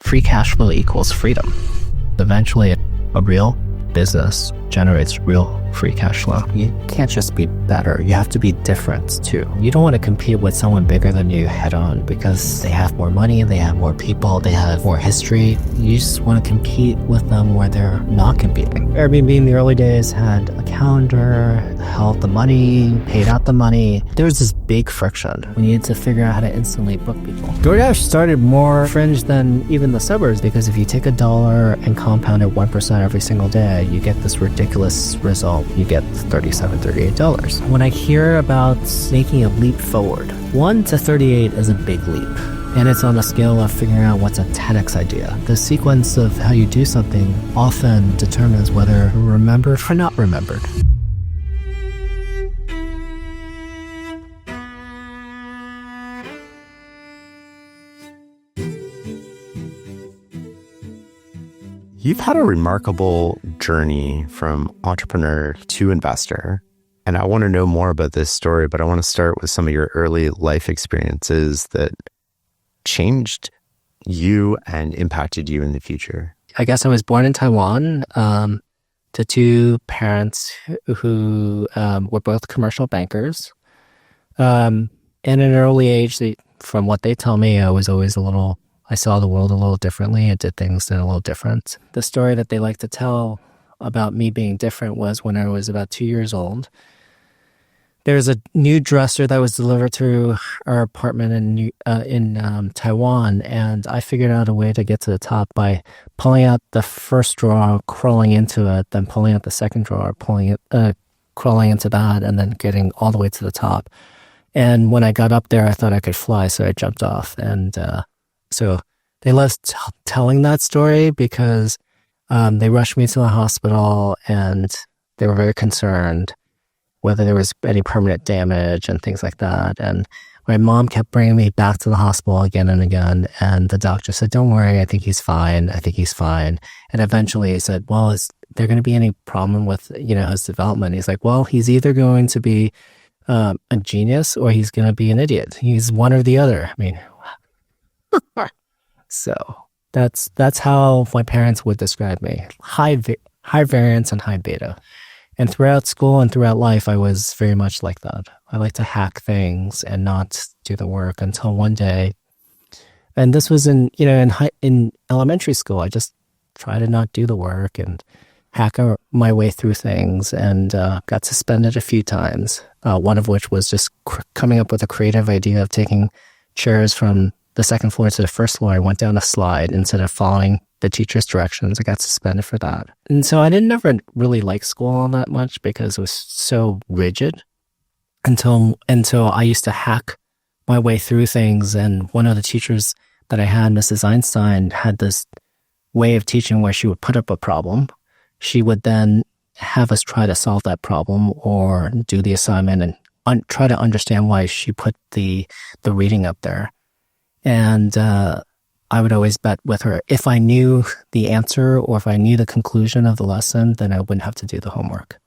free cash flow equals freedom. Eventually, a real business generates real free cash flow. You can't just be better. You have to be different too. You don't want to compete with someone bigger than you head on because they have more money, they have more people, they have more history. You just want to compete with them where they're not competing. Airbnb in the early days had a calendar, held the money, paid out the money. There was this big friction. We needed to figure out how to instantly book people. DoorDash started more fringe than even the suburbs because if you take $1 and compound it 1% every single day, you get this ridiculous result. You get $37, $38. When I hear about making a leap forward, 1 to 38 is a big leap. And it's on a scale of figuring out what's a 10x idea. The sequence of how you do something often determines whether you're remembered or not remembered. You've had a remarkable journey from entrepreneur to investor, and I want to know more about this story, but I want to start with some of your early life experiences that changed you and impacted you in the future. I guess I was born in Taiwan to two parents who were both commercial bankers. And at an early age, from what they tell me, I saw the world a little differently. I did things that are a little different. The story that they like to tell about me being different was when I was about 2 years old. There was a new dresser that was delivered to our apartment in Taiwan, and I figured out a way to get to the top by pulling out the first drawer, crawling into it, then pulling out the second drawer, crawling into that, and then getting all the way to the top. And when I got up there, I thought I could fly, so I jumped off. And so they loved telling that story because they rushed me to the hospital, and they were very concerned whether there was any permanent damage and things like that. And my mom kept bringing me back to the hospital again and again. And the doctor said, "Don't worry, I think he's fine. I think he's fine." And eventually he said, "Well, is there going to be any problem with, his development?" He's like, "Well, he's either going to be a genius or he's going to be an idiot. He's one or the other." I mean, so that's how my parents would describe me. High variance and high beta. And throughout school and throughout life, I was very much like that. I like to hack things and not do the work until one day. And this was in elementary school. I just tried to not do the work and hack my way through things, and got suspended a few times. One of which was just coming up with a creative idea of taking chairs from the second floor to the first floor. I went down a slide instead of following the teacher's directions. I got suspended for that. And so I didn't never really like school all that much because it was so rigid until I used to hack my way through things. And one of the teachers that I had, Mrs. Einstein, had this way of teaching where she would put up a problem. She would then have us try to solve that problem or do the assignment and try to understand why she put the reading up there. And I would always bet with her, if I knew the answer or if I knew the conclusion of the lesson, then I wouldn't have to do the homework.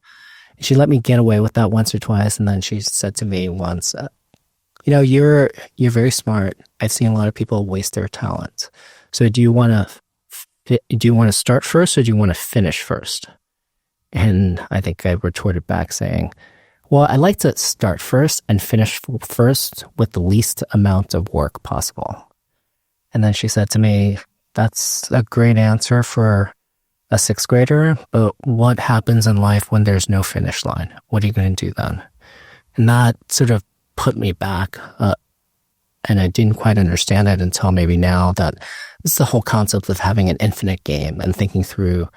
She let me get away with that once or twice, and then she said to me once, you're very smart. I've seen a lot of people waste their talent. So do you want to start first or do you want to finish first? And I think I retorted back saying, well, I like to start first and finish first with the least amount of work possible. And then she said to me, "That's a great answer for a sixth grader, but what happens in life when there's no finish line? What are you going to do then?" And that sort of put me back. And I didn't quite understand it until maybe now, that it's the whole concept of having an infinite game and thinking through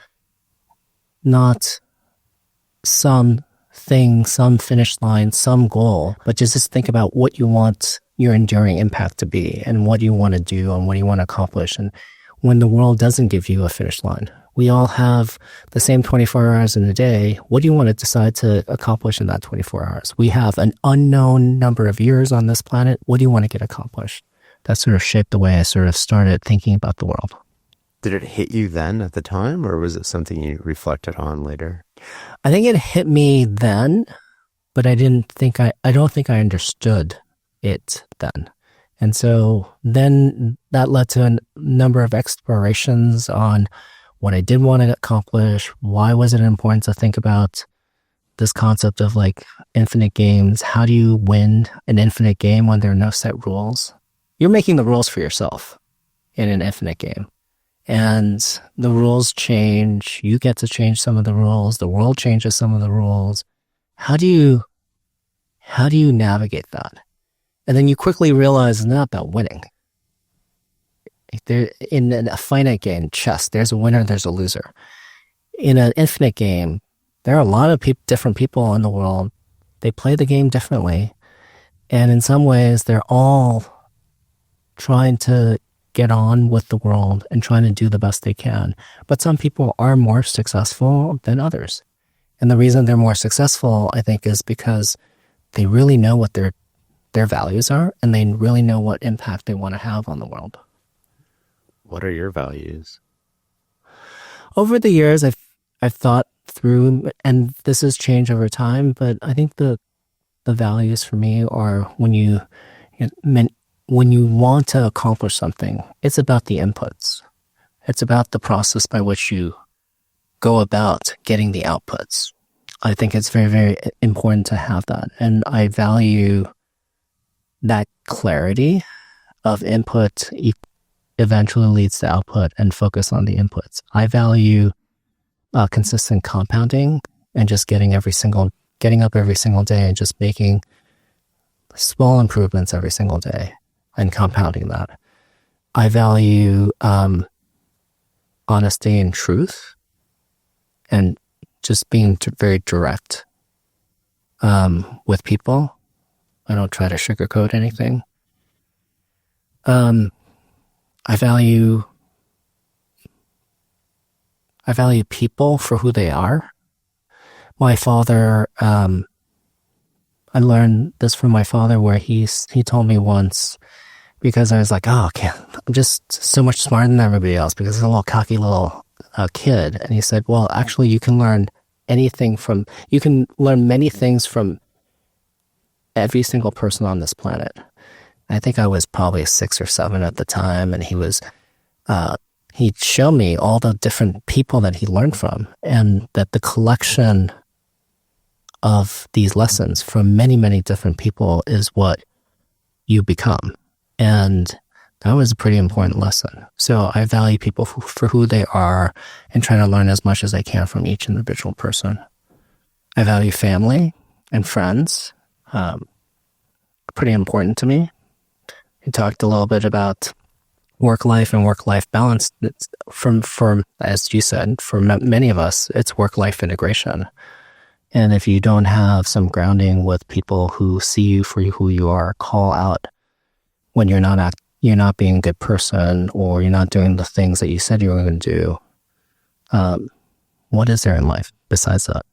not some thing, some finish line, some goal, but just think about what you want your enduring impact to be and what you want to do and what you want to accomplish. And when the world doesn't give you a finish line, we all have the same 24 hours in a day. What do you want to decide to accomplish in that 24 hours? We have an unknown number of years on this planet. What do you want to get accomplished? That sort of shaped the way I sort of started thinking about the world. Did it hit you then at the time, or was it something you reflected on later? I think it hit me then, but I don't think I understood it then. And so then that led to a number of explorations on what I did want to accomplish. Why was it important to think about this concept of like infinite games? How do you win an infinite game when there are no set rules? You're making the rules for yourself in an infinite game. And the rules change. You get to change some of the rules. The world changes some of the rules. How do you navigate that? And then you quickly realize it's not about winning. In a finite game, chess, there's a winner, there's a loser. In an infinite game, there are a lot of different people in the world. They play the game differently. And in some ways, they're all trying to get on with the world and trying to do the best they can. But some people are more successful than others. And the reason they're more successful, I think, is because they really know what their values are, and they really know what impact they want to have on the world. What are your values? Over the years, I've thought through, and this has changed over time, but I think the values for me are when you want to accomplish something, it's about the inputs. It's about the process by which you go about getting the outputs. I think it's very, very important to have that. And I value that clarity of input eventually leads to output, and focus on the inputs. I value consistent compounding and just getting up every single day and just making small improvements every single day and compounding that. I value honesty and truth and just being very direct with people. I don't try to sugarcoat anything. I value people for who they are. My father, I learned this from my father, where he told me once, because I was like, I'm just so much smarter than everybody else because I'm a little cocky little kid. And he said, well, actually you can learn many things from every single person on this planet. I think I was probably 6 or 7 at the time, and he'd show me all the different people that he learned from, and that the collection of these lessons from many, many different people is what you become. And that was a pretty important lesson. So I value people for who they are and try to learn as much as I can from each individual person. I value family and friends. Pretty important to me. We talked a little bit about work-life and work-life balance. For as you said, for many of us, it's work-life integration. And if you don't have some grounding with people who see you for who you are, call out when you're not being a good person, or you're not doing the things that you said you were going to do. What is there in life besides that?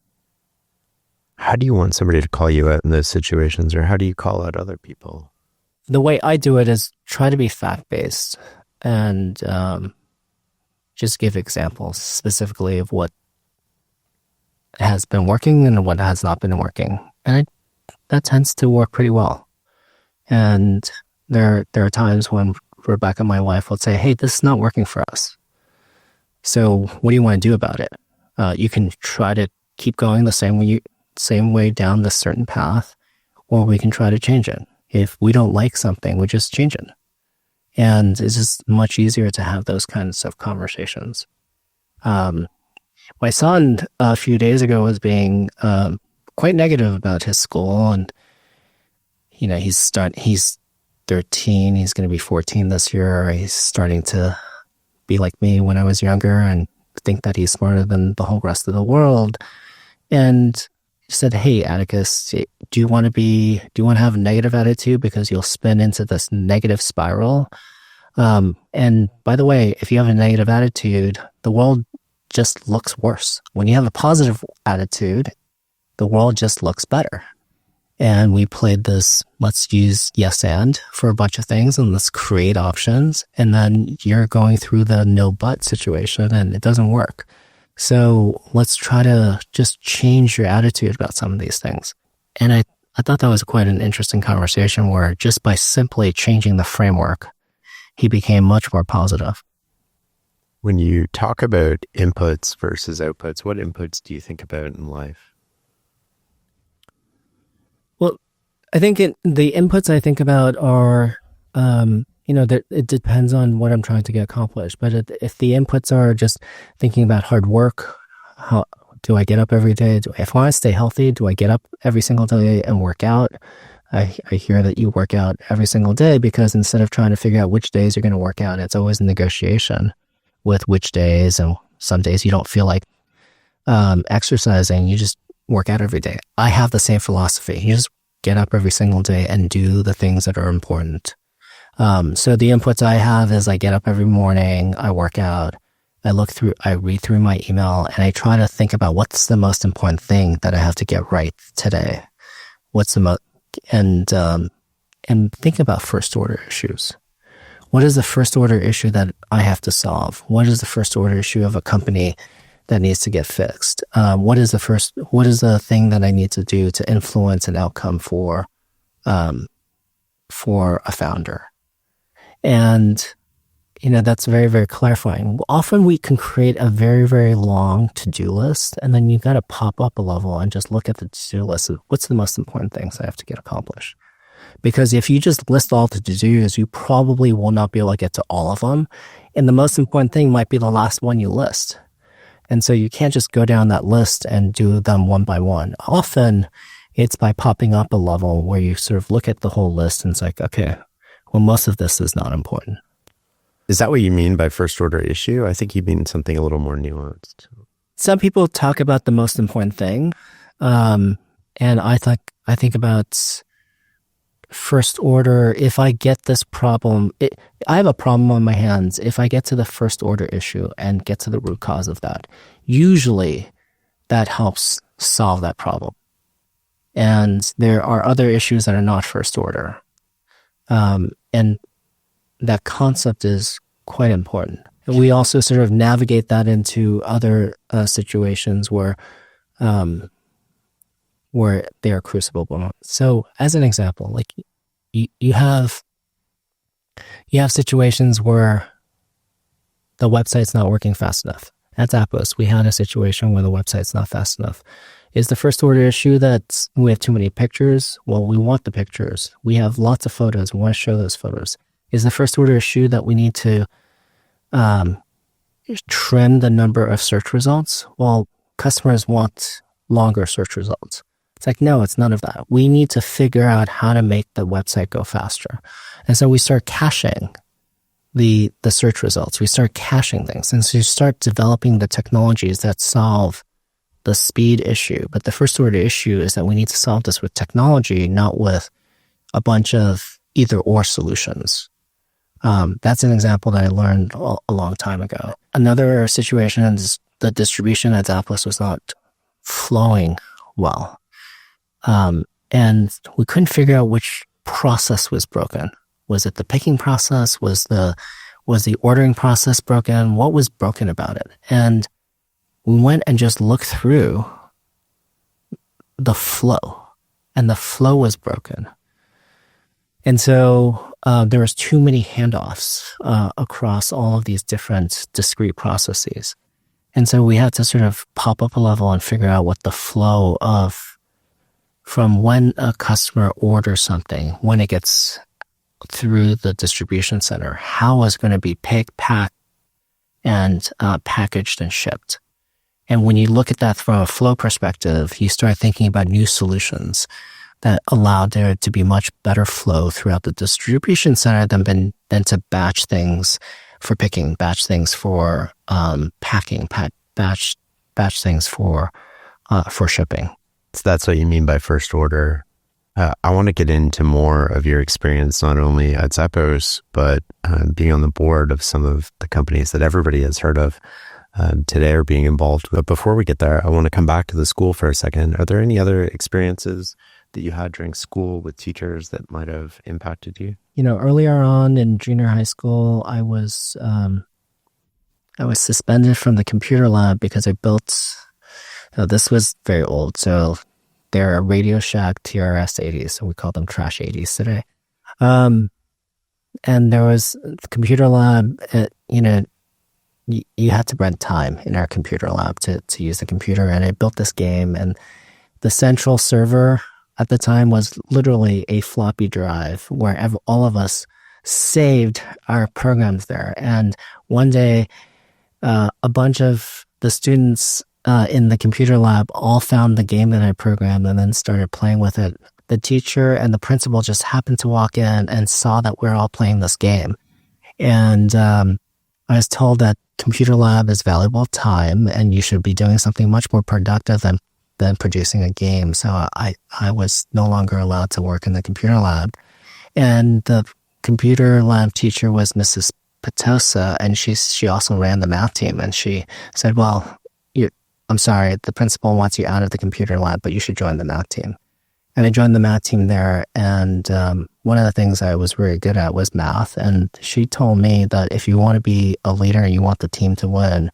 How do you want somebody to call you out in those situations, or how do you call out other people? The way I do it is try to be fact-based and just give examples specifically of what has been working and what has not been working. And that tends to work pretty well. And there are times when Rebecca, my wife, will say, hey, this is not working for us. So what do you want to do about it? You can try to keep going the same way down this certain path, or we can try to change it. If we don't like something, we just change it. And it's just much easier to have those kinds of conversations. My son a few days ago was being quite negative about his school, and he's 13, he's going to be 14 this year. He's starting to be like me when I was younger and think that he's smarter than the whole rest of the world. And he said, hey, Atticus, do you want to have a negative attitude, because you'll spin into this negative spiral? And by the way, if you have a negative attitude, the world just looks worse. When you have a positive attitude, the world just looks better. And we played this, let's use yes and for a bunch of things, and let's create options. And then you're going through the no but situation and it doesn't work. So let's try to just change your attitude about some of these things. And I thought that was quite an interesting conversation where just by simply changing the framework, he became much more positive. When you talk about inputs versus outputs, what inputs do you think about in life? Well, I think the inputs I think about are, that it depends on what I'm trying to get accomplished. But if the inputs are just thinking about hard work, how do I get up every day? If I want to stay healthy, do I get up every single day and work out? I hear that you work out every single day because instead of trying to figure out which days you're going to work out, it's always a negotiation with which days. And some days you don't feel like exercising, you just work out every day. I have the same philosophy. You just get up every single day and do the things that are important. So the inputs I have is I get up every morning, I work out, I read through my email, and I try to think about what's the most important thing that I have to get right today. And think about first order issues. What is the first order issue that I have to solve? What is the first order issue of a company that needs to get fixed? What is the thing that I need to do to influence an outcome for a founder? And, that's very, very clarifying. Often we can create a very, very long to-do list, and then you've got to pop up a level and just look at the to-do list. What's the most important things I have to get accomplished? Because if you just list all the to-dos, you probably will not be able to get to all of them. And the most important thing might be the last one you list. And so you can't just go down that list and do them one by one. Often it's by popping up a level where you sort of look at the whole list and it's like, okay, well, most of this is not important. Is that what you mean by first order issue? I think you mean something a little more nuanced. Some people talk about the most important thing. And I think about first order. If I get this problem, I have a problem on my hands. If I get to the first order issue and get to the root cause of that, usually that helps solve that problem. And there are other issues that are not first order. And that concept is quite important. And we also sort of navigate that into other situations where they are crucible moments. So as an example, like you have situations where the website's not working fast enough. At Zappos, we had a situation where the website's not fast enough. Is the first order issue that we have too many pictures? Well, we want the pictures. We have lots of photos. We want to show those photos. Is the first order issue that we need to trim the number of search results? Well, customers want longer search results. It's like, no, it's none of that. We need to figure out how to make the website go faster. And so we start caching the search results. We start caching things. And so you start developing the technologies that solve the speed issue. But the first order issue is that we need to solve this with technology, not with a bunch of either or solutions. That's an example that I learned a long time ago. Another situation is the distribution at Zappos was not flowing well. And we couldn't figure out which process was broken. Was it the picking process? Was the ordering process broken? What was broken about it? And we went and just looked through the flow, and the flow was broken. And so there was too many handoffs across all of these different discrete processes. And so we had to sort of pop up a level and figure out what the flow of from when a customer orders something, when it gets through the distribution center, how is going to be picked, packed, and packaged and shipped. And when you look at that from a flow perspective, you start thinking about new solutions that allow there to be much better flow throughout the distribution center than to batch things for picking, batch things for packing, batch things for shipping. So that's what you mean by first order. I want to get into more of your experience, not only at Zappos, but being on the board of some of the companies that everybody has heard of today or being involved with. But before we get there, I want to come back to the school for a second. Are there any other experiences that you had during school with teachers that might have impacted you? Earlier on in junior high school, I was suspended from the computer lab because I built, this was very old, so They're Radio Shack TRS 80s, so we call them trash 80s today. Um, and there was the computer lab. You had to rent time in our computer lab to use the computer, and I built this game, and the central server at the time was literally a floppy drive where all of us saved our programs there. And one day, a bunch of the students in the computer lab all found the game that I programmed and then started playing with it. The teacher and the principal just happened to walk in and saw that we're all playing this game. And I was told that computer lab is valuable time and you should be doing something much more productive than producing a game. So I was no longer allowed to work in the computer lab. And the computer lab teacher was Mrs. Petosa, and she also ran the math team. And she said, well, I'm sorry, the principal wants you out of the computer lab, but you should join the math team. And I joined the math team there. And one of the things I was really good at was math. And she told me that if you want to be a leader and you want the team to win,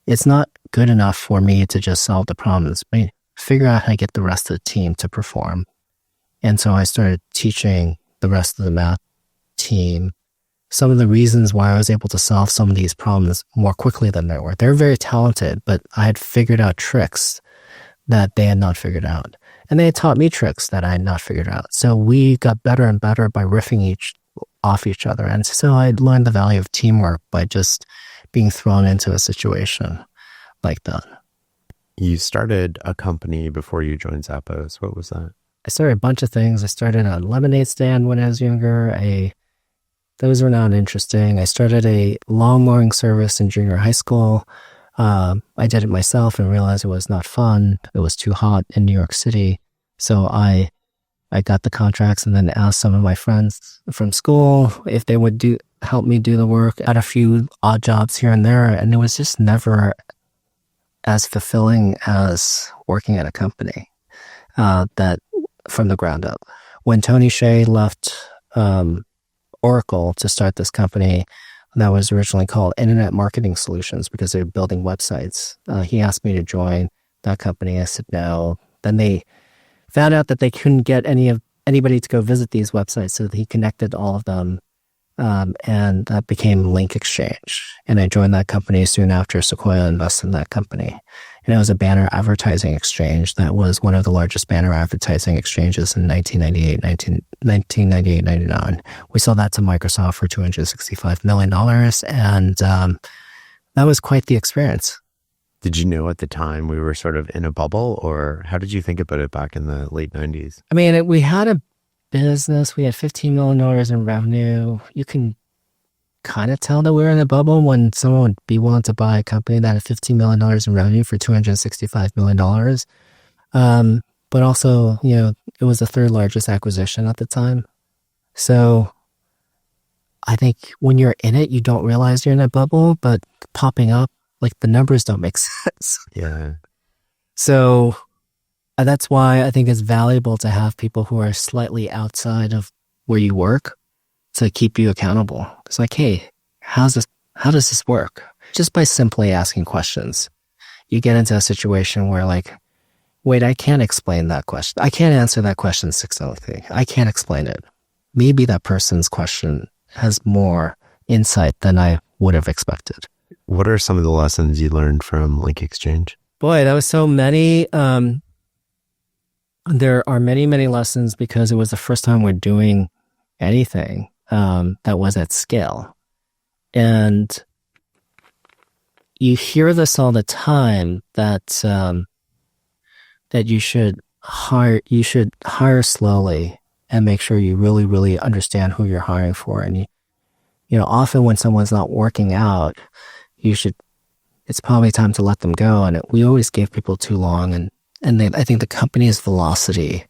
it's not good enough for me to just solve the problems, but figure out how to get the rest of the team to perform. And so I started teaching the rest of the math team some of the reasons why I was able to solve some of these problems more quickly than they were. They're very talented, but I had figured out tricks that they had not figured out. And they had taught me tricks that I had not figured out. So we got better and better by riffing off each other. And so I learned the value of teamwork by just being thrown into a situation like that. You started a company before you joined Zappos. What was that? I started a bunch of things. I started a lemonade stand when I was younger. Those were not interesting. I started a lawn mowing service in junior high school. I did it myself and realized it was not fun. It was too hot in New York City. So I got the contracts and then asked some of my friends from school if they would help me do the work. I had a few odd jobs here and there, and it was just never as fulfilling as working at a company that from the ground up. When Tony Hsieh left Oracle to start this company that was originally called Internet Marketing Solutions because they were building websites, he asked me to join that company. I said no. Then they found out that they couldn't get anybody to go visit these websites, so he connected all of them, and that became LinkExchange. And I joined that company soon after Sequoia invested in that company. And it was a banner advertising exchange that was one of the largest banner advertising exchanges in 1998, 99. We sold that to Microsoft for $265 million. And that was quite the experience. Did you know at the time we were sort of in a bubble, or how did you think about it back in the late 90s? I mean, we had a business. We had $15 million in revenue. You can kind of tell that we were in a bubble when someone would be willing to buy a company that had $15 million in revenue for $265 million. But also, it was the third largest acquisition at the time. So I think when you're in it, you don't realize you're in a bubble, but popping up, like the numbers don't make sense. Yeah. So that's why I think it's valuable to have people who are slightly outside of where you work to keep you accountable. It's like, hey, how does this work? Just by simply asking questions, you get into a situation where like, wait, I can't explain that question. I can't answer that question succinctly. I can't explain it. Maybe that person's question has more insight than I would have expected. What are some of the lessons you learned from LinkExchange? Boy, that was so many. There are many, many lessons because it was the first time we're doing anything that was at scale. And you hear this all the time that you should hire slowly and make sure you really, really understand who you're hiring for. And often when someone's not working out, it's probably time to let them go. And we always gave people too long, and I think the company's velocity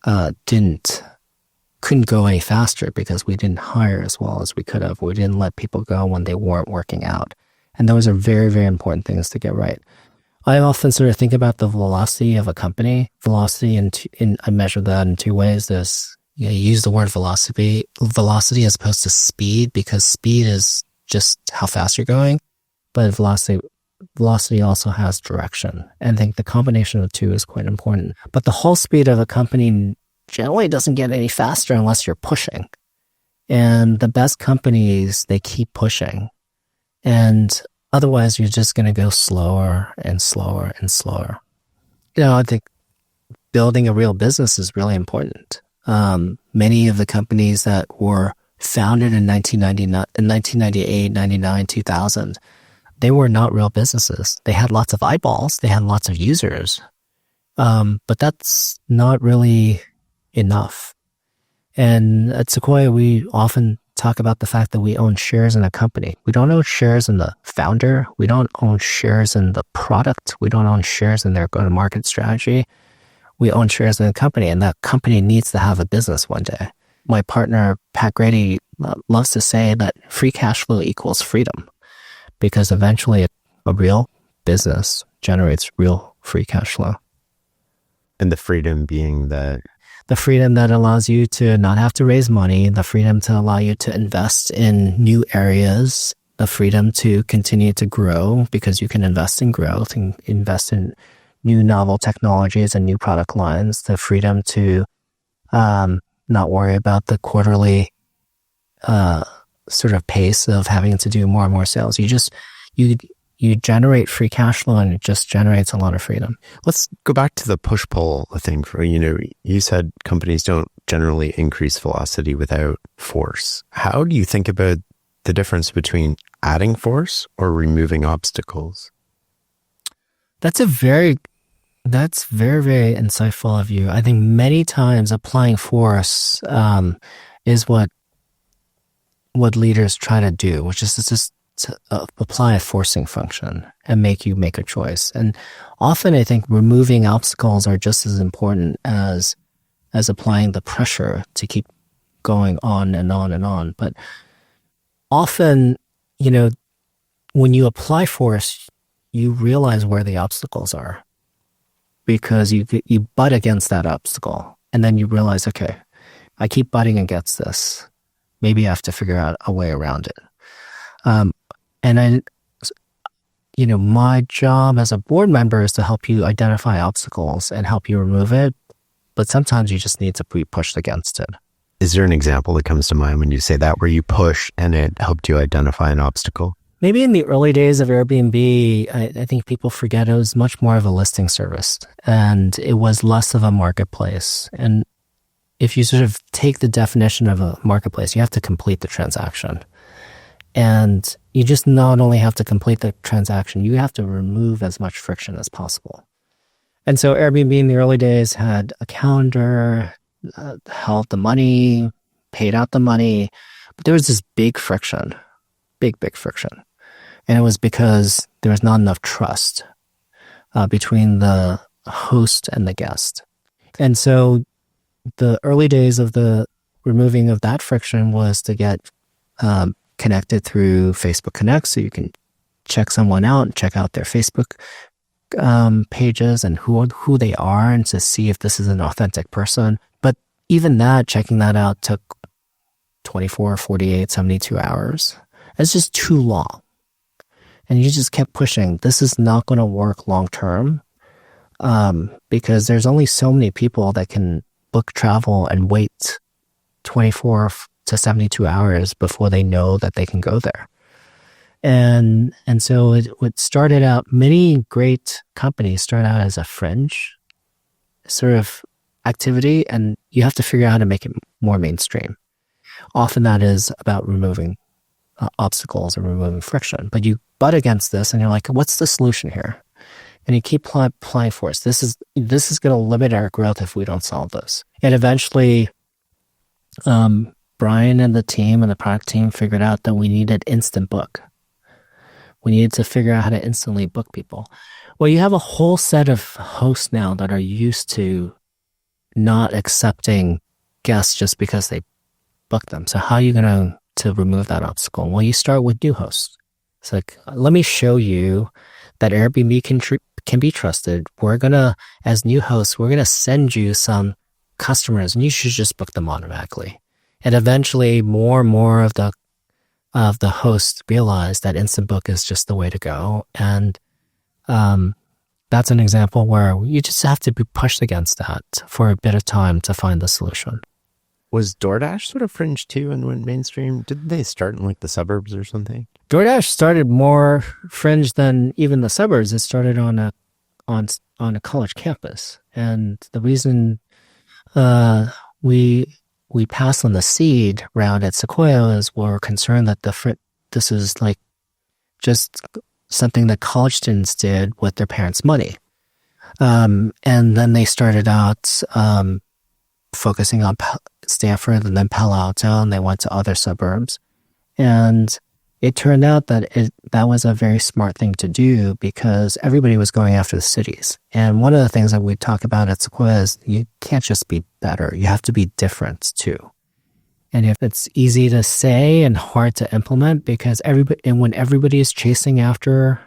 couldn't go any faster because we didn't hire as well as we could have. We didn't let people go when they weren't working out. And those are very, very important things to get right. I often sort of think about the velocity of a company. Velocity, I measure that in two ways. There's, you use the word velocity as opposed to speed, because speed is just how fast you're going. But velocity velocity also has direction. And I think the combination of the two is quite important. But the whole speed of a company generally doesn't get any faster unless you're pushing. And the best companies, they keep pushing. And otherwise, you're just going to go slower and slower and slower. I think building a real business is really important. Many of the companies that were founded in 1998, 99, 2000, they were not real businesses. They had lots of eyeballs. They had lots of users. But that's not really enough. And at Sequoia, we often talk about the fact that we own shares in a company. We don't own shares in the founder. We don't own shares in the product. We don't own shares in their go-to-market strategy. We own shares in the company, and that company needs to have a business one day. My partner, Pat Grady, loves to say that free cash flow equals freedom, because eventually a real business generates real free cash flow. And the freedom being that? The freedom that allows you to not have to raise money, the freedom to allow you to invest in new areas, the freedom to continue to grow because you can invest in growth and invest in new novel technologies and new product lines, the freedom to not worry about the quarterly sort of pace of having to do more and more sales. You generate free cash flow, and it just generates a lot of freedom. Let's go back to the push-pull thing. You said companies don't generally increase velocity without force. How do you think about the difference between adding force or removing obstacles? That's very, very insightful of you. I think many times applying force is what leaders try to do, which is just to apply a forcing function and make you make a choice. And often I think removing obstacles are just as important as applying the pressure to keep going on and on and on. But often, when you apply force, you realize where the obstacles are, because you butt against that obstacle, and then you realize, okay, I keep butting against this. Maybe I have to figure out a way around it. And my job as a board member is to help you identify obstacles and help you remove it. But sometimes you just need to be pushed against it. Is there an example that comes to mind when you say that, where you push and it helped you identify an obstacle? Maybe in the early days of Airbnb, I think people forget it was much more of a listing service, and it was less of a marketplace. And if you sort of take the definition of a marketplace, you have to complete the transaction. And you just not only have to complete the transaction, you have to remove as much friction as possible. And so Airbnb in the early days had a calendar, held the money, paid out the money, but there was this big friction, big friction. And it was because there was not enough trust between the host and the guest. And so the early days of the removing of that friction was to get connected through Facebook Connect, so you can check someone out and check out their Facebook pages and who they are, and to see if this is an authentic person. But even that, checking that out took 24, 48, 72 hours. It's just too long. And you just kept pushing. This is not going to work long term, because there's only so many people that can book travel and wait 24 to 72 hours before they know that they can go there. And so it started out, many great companies start out as a fringe sort of activity, and you have to figure out how to make it more mainstream. Often that is about removing obstacles or removing friction, but you butt against this and you're like, what's the solution here? And you keep applying force. This is going to limit our growth if we don't solve this. And eventually, Brian and the team and the product team figured out that we needed instant book. We needed to figure out how to instantly book people. Well, you have a whole set of hosts now that are used to not accepting guests just because they book them. So how are you going to remove that obstacle? Well, you start with new hosts. It's like, let me show you that Airbnb can be trusted. We're going to, as new hosts, we're going to send you some customers, and you should just book them automatically. And eventually more and more of the hosts realize that instant book is just the way to go. And That's an example where you just have to be pushed against that for a bit of time to find the solution. Was DoorDash sort of fringe too and went mainstream? Didn't they start in like the suburbs or something? DoorDash started more fringe than even the suburbs. It started on a college campus, and the reason we passed on the seed round at Sequoia is we're concerned that this is like just something that college students did with their parents' money, and then they started out focusing on Stanford and then Palo Alto, and they went to other suburbs. And it turned out that that was a very smart thing to do because everybody was going after the cities. And one of the things that we talk about at Sequoia is you can't just be better. You have to be different too. And if it's easy to say and hard to implement because when everybody is chasing after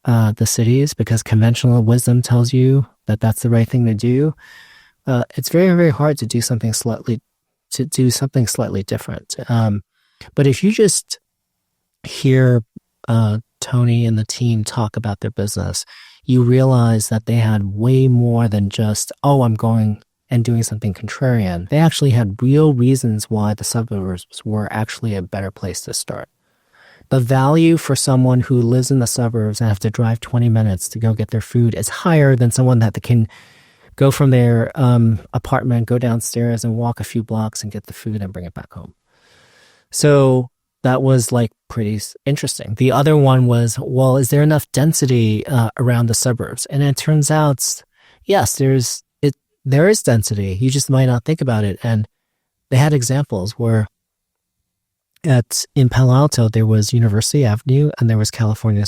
the cities because conventional wisdom tells you that that's the right thing to do, it's very, very hard to do something slightly different. But if you just hear Tony and the team talk about their business, you realize that they had way more than just, oh, I'm going and doing something contrarian. They actually had real reasons why the suburbs were actually a better place to start. The value for someone who lives in the suburbs and have to drive 20 minutes to go get their food is higher than someone that can go from their apartment, go downstairs and walk a few blocks and get the food and bring it back home. So that was like pretty interesting. The other one was, well, is there enough density around the suburbs? And it turns out, yes, there is density. You just might not think about it. And they had examples where in Palo Alto, there was University Avenue and there was California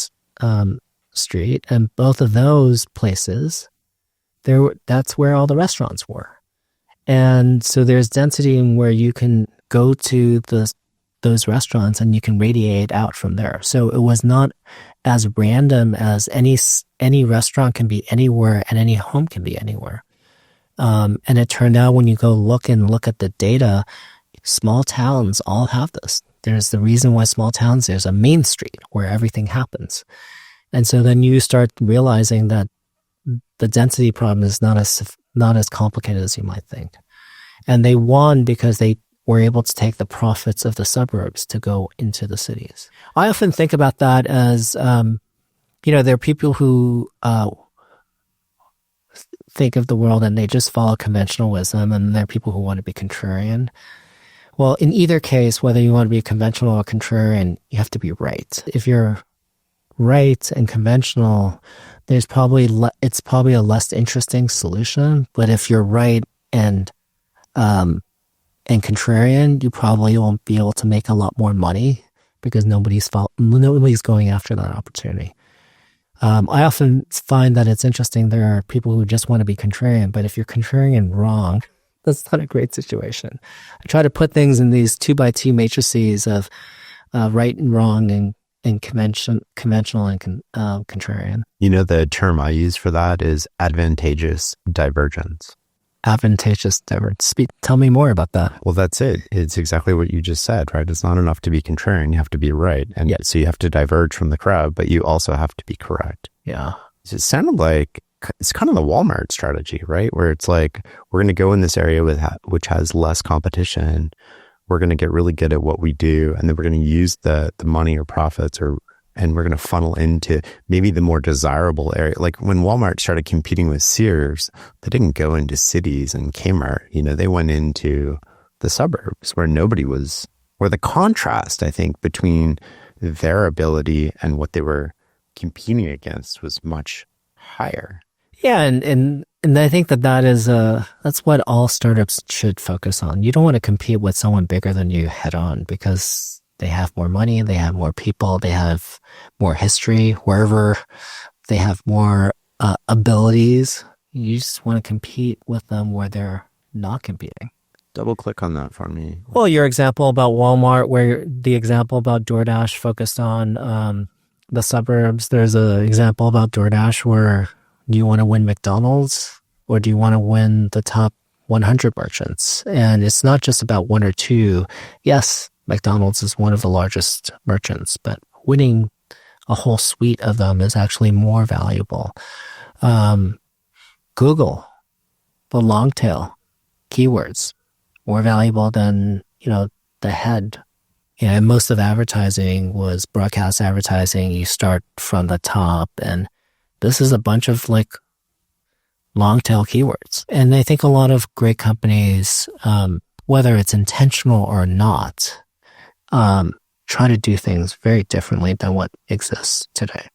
Street. And both of those places, that's where all the restaurants were. And so there's density in where you can go to those restaurants and you can radiate out from there. So it was not as random as any restaurant can be anywhere and any home can be anywhere. And it turned out when you go look at the data, small towns all have this. There's the reason why small towns, there's a main street where everything happens. And so then you start realizing that the density problem is not as complicated as you might think. And they won because they were able to take the profits of the suburbs to go into the cities. I often think about that as, there are people who think of the world and they just follow conventional wisdom, and there are people who want to be contrarian. Well, in either case, whether you want to be conventional or contrarian, you have to be right. If you're right and conventional, it's probably a less interesting solution. But if you're right and contrarian, you probably won't be able to make a lot more money because nobody's going after that opportunity. I often find that it's interesting. There are people who just want to be contrarian, but if you're contrarian wrong, that's not a great situation. I try to put things in these 2x2 matrices of right and wrong and conventional and contrarian. The term I use for that is advantageous divergence. Advantageous divergence. Tell me more about that. Well, that's it. It's exactly what you just said, right? It's not enough to be contrarian. You have to be right. And so you have to diverge from the crowd, but you also have to be correct. Yeah. So it sounded like it's kind of the Walmart strategy, right? Where it's like, we're going to go in this area which has less competition. We're going to get really good at what we do. And then we're going to use the money or profits and we're going to funnel into maybe the more desirable area. Like when Walmart started competing with Sears, they didn't go into cities and Kmart. They went into the suburbs where where the contrast, I think, between their ability and what they were competing against was much higher. Yeah, and I think that's what all startups should focus on. You don't want to compete with someone bigger than you head on because they have more money, they have more people, they have more history, wherever they have more abilities. You just want to compete with them where they're not competing. Double click on that for me. Well, your example about Walmart, where the example about DoorDash focused on the suburbs. There's an example about DoorDash where do you want to win McDonald's or do you want to win the top 100 merchants? And it's not just about one or two. Yes, McDonald's is one of the largest merchants, but winning a whole suite of them is actually more valuable. Google, the long tail keywords, more valuable than, the head. Yeah, and most of advertising was broadcast advertising. You start from the top, and this is a bunch of like long tail keywords. And I think a lot of great companies, whether it's intentional or not, try to do things very differently than what exists today.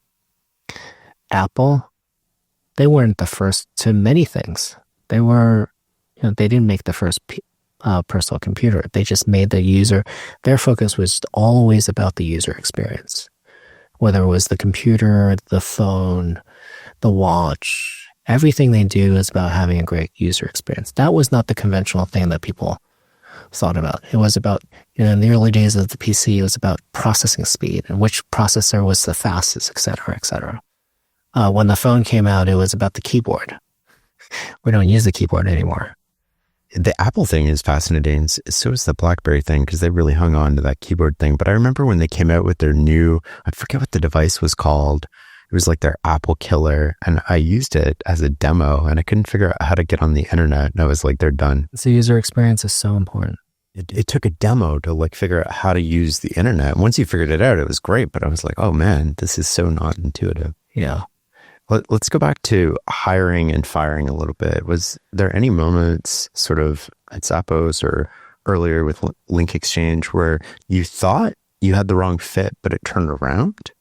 Apple, they weren't the first to many things. They were, they didn't make the first personal computer. They just made the user, their focus was always about the user experience. Whether it was the computer, the phone, the watch, everything they do is about having a great user experience. That was not the conventional thing that people thought about. It was about, in the early days of the PC, it was about processing speed and which processor was the fastest, et cetera, et cetera. When the phone came out, it was about the keyboard. We don't use the keyboard anymore. The Apple thing is fascinating. So is the BlackBerry thing, because they really hung on to that keyboard thing. But I remember when they came out with their new, I forget what the device was called. It was like their Apple killer. And I used it as a demo and I couldn't figure out how to get on the internet. And I was like, they're done. So user experience is so important. It took a demo to like figure out how to use the internet. Once you figured it out, it was great. But I was like, oh man, this is so not intuitive. Yeah. Let's go back to hiring and firing a little bit. Was there any moments sort of at Zappos or earlier with LinkExchange where you thought you had the wrong fit, but it turned around?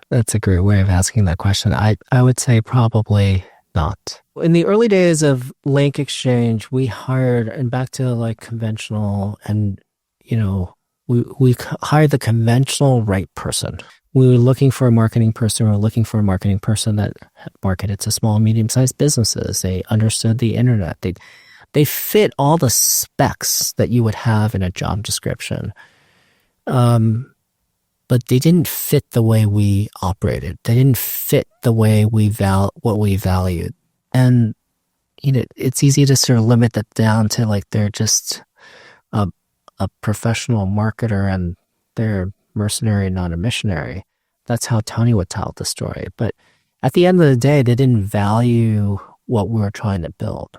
That's a great way of asking that question. I would say probably not. In the early days of LinkExchange, we hired, and back to like conventional, and we hired the conventional right person. We were looking for a marketing person. We were looking for a marketing person that marketed to small and medium-sized businesses. They understood the internet. They fit all the specs that you would have in a job description. But they didn't fit the way we operated. They didn't fit the way what we valued. And, it's easy to sort of limit that down to like they're just a professional marketer and they're mercenary, not a missionary. That's how Tony would tell the story. But at the end of the day, they didn't value what we were trying to build.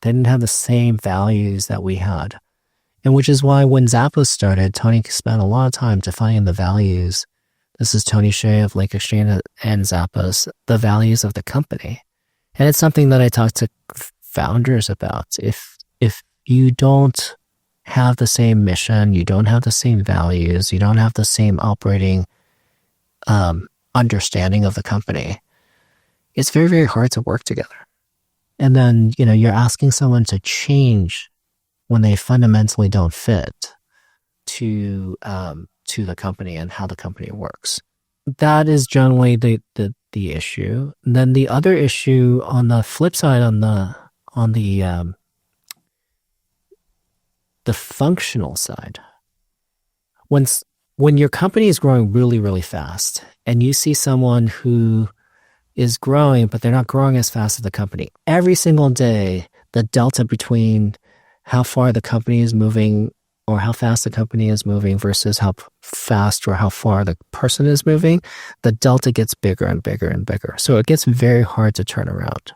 They didn't have the same values that we had. And which is why when Zappos started, Tony spent a lot of time defining the values. This is Tony Hsieh of LinkExchange and Zappos, the values of the company. And it's something that I talk to founders about. If you don't have the same mission, you don't have the same values, you don't have the same operating understanding of the company, it's very, very hard to work together. And then, you're asking someone to change when they fundamentally don't fit to the company and how the company works. That is generally the issue. And then the other issue on the flip side, on the functional side, when your company is growing really, really fast and you see someone who is growing, but they're not growing as fast as the company, every single day, the delta between how far the company is moving or how fast the company is moving versus how fast or how far the person is moving, the delta gets bigger and bigger and bigger. So it gets very hard to turn around.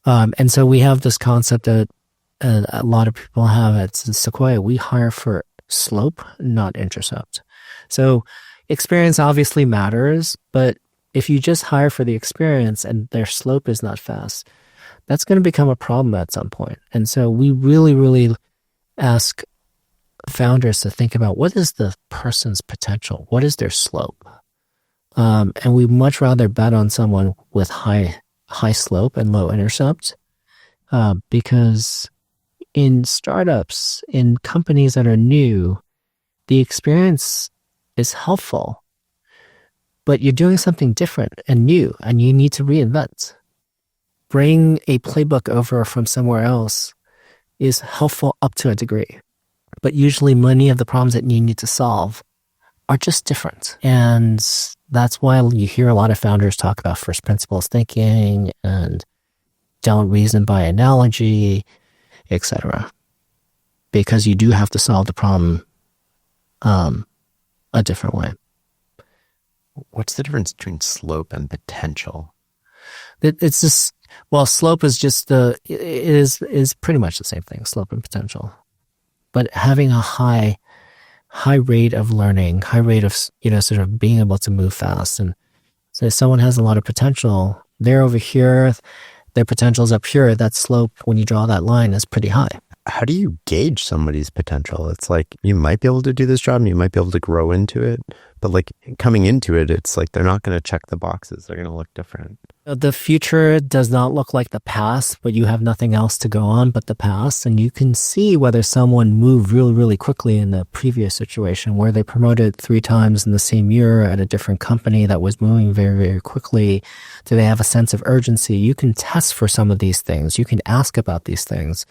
And so we have this concept that a lot of people have at Sequoia. We hire for slope, not intercept. So experience obviously matters, but if you just hire for the experience and their slope is not fast, that's going to become a problem at some point. And so we really, really ask founders to think about what is the person's potential? What is their slope? And we much rather bet on someone with high slope and low intercept, because in startups, in companies that are new, the experience is helpful, but you're doing something different and new, and you need to reinvent. Bring a playbook over from somewhere else is helpful up to a degree, but usually many of the problems that you need to solve are just different. And that's why you hear a lot of founders talk about first principles thinking and don't reason by analogy, etc. Because you do have to solve the problem a different way. What's the difference between slope and potential? It's just, well, slope is just is pretty much the same thing, slope and potential. But having a high rate of learning, high rate of, sort of being able to move fast. And so if someone has a lot of potential, they're over here, their potential's up here, that slope, when you draw that line, is pretty high. How do you gauge somebody's potential? It's like, you might be able to do this job and you might be able to grow into it. But like coming into it, it's like they're not going to check the boxes. They're going to look different. The future does not look like the past, but you have nothing else to go on but the past. And you can see whether someone moved really, really quickly in the previous situation where they promoted 3 times in the same year at a different company that was moving very, very quickly. Do they have a sense of urgency? You can test for some of these things. You can ask about these things.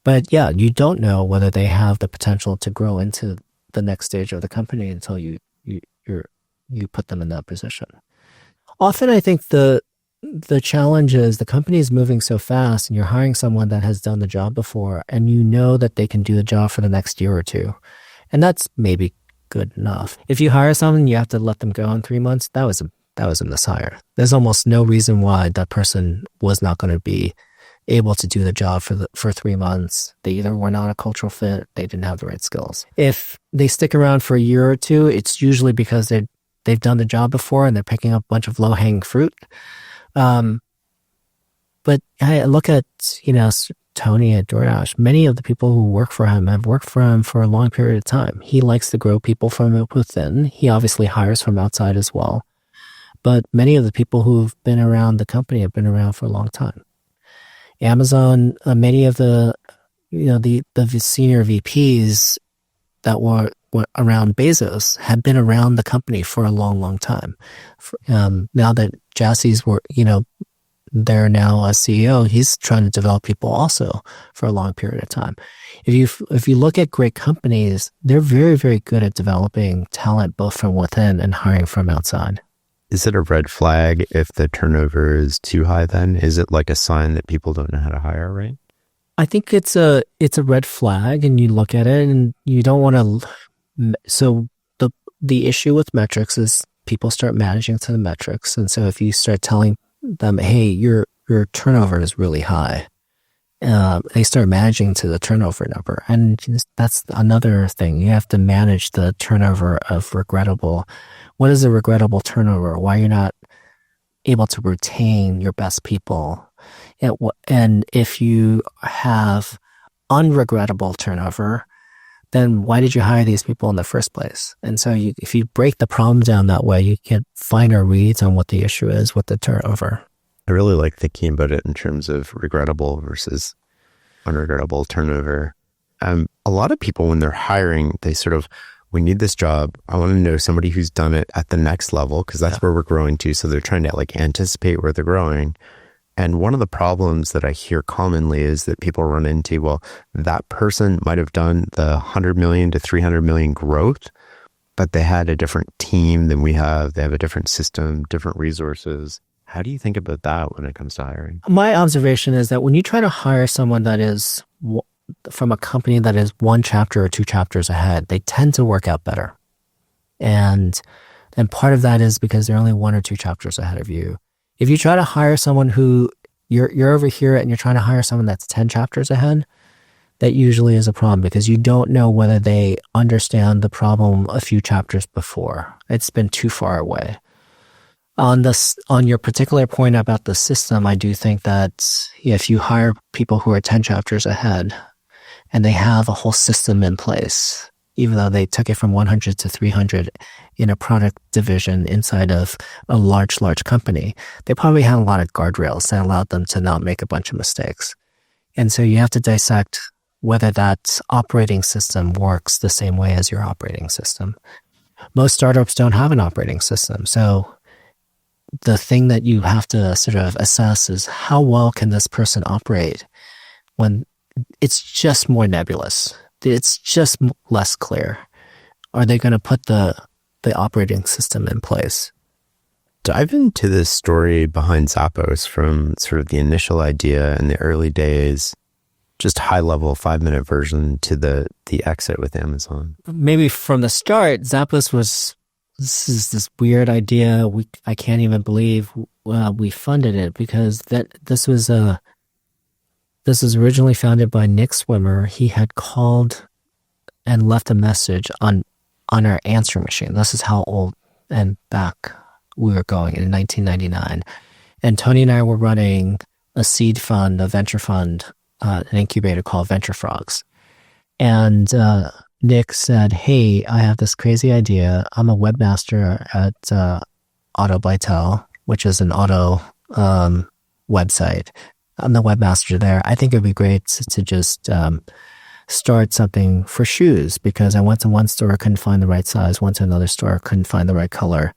But yeah, you don't know whether they have the potential to grow into the next stage of the company until you put them in that position. Often I think the challenge is the company is moving so fast and you're hiring someone that has done the job before and you know that they can do the job for the next year or 2. And that's maybe good enough. If you hire someone, you have to let them go in 3 months. That was a mishire. There's almost no reason why that person was not going to be able to do the job for 3 months. They either were not a cultural fit, they didn't have the right skills. If they stick around for a year or 2, it's usually because they've done the job before and they're picking up a bunch of low-hanging fruit. But I look at, Tony at DoorDash. Many of the people who work for him have worked for him for a long period of time. He likes to grow people from within. He obviously hires from outside as well. But many of the people who've been around the company have been around for a long time. Amazon, many of the senior VPs that were around Bezos had been around the company for a long, long time. Now that Jassie's they're now a CEO, he's trying to develop people also for a long period of time. If you look at great companies, they're very, very good at developing talent both from within and hiring from outside. Is it a red flag if the turnover is too high then? Is it like a sign that people don't know how to hire, right? I think it's a red flag, and you look at it and you don't want to. So the issue with metrics is people start managing to the metrics. And so if you start telling them, hey, your turnover is really high, they start managing to the turnover number. And that's another thing. You have to manage the turnover of regrettable. What is a regrettable turnover? Why you're not able to retain your best people? And if you have unregrettable turnover, then why did you hire these people in the first place? And so if you break the problem down that way, you get finer reads on what the issue is with the turnover. I really like thinking about it in terms of regrettable versus unregrettable turnover. A lot of people, when they're hiring, they sort of, we need this job. I want to know somebody who's done it at the next level because that's where we're growing to. So they're trying to like anticipate where they're growing. And one of the problems that I hear commonly is that people run into, well, that person might have done the 100 million to 300 million growth, but they had a different team than we have. They have a different system, different resources. How do you think about that when it comes to hiring? My observation is that when you try to hire someone that is from a company that is 1 chapter or 2 chapters ahead, they tend to work out better. And part of that is because they're only 1 or 2 chapters ahead of you. If you try to hire someone who you're over here and you're trying to hire someone that's 10 chapters ahead, that usually is a problem because you don't know whether they understand the problem a few chapters before. It's been too far away. On your particular point about the system, I do think that if you hire people who are 10 chapters ahead and they have a whole system in place, even though they took it from 100 to 300 in a product division inside of a large company, they probably had a lot of guardrails that allowed them to not make a bunch of mistakes. And so you have to dissect whether that operating system works the same way as your operating system. Most startups don't have an operating system. So the thing that you have to sort of assess is how well can this person operate when it's just more nebulous. It's just less clear. Are they going to put the operating system in place? Dive into this story behind Zappos from sort of the initial idea in the early days. just high level 5-minute version to the exit with Amazon? Maybe from the start, Zappos was, this is this weird idea. I can't even believe we funded it, because this was originally founded by Nick Swimmer. He had called and left a message on our answering machine. This is how old and back we were going in 1999. And Tony and I were running a seed fund, a venture fund, an incubator called Venture Frogs. And Nick said, hey, I have this crazy idea. I'm a webmaster at Auto Bytel, which is an auto website. I'm the webmaster there. I think it'd be great to just start something for shoes, because I went to one store, couldn't find the right size. Went to another store, couldn't find the right color.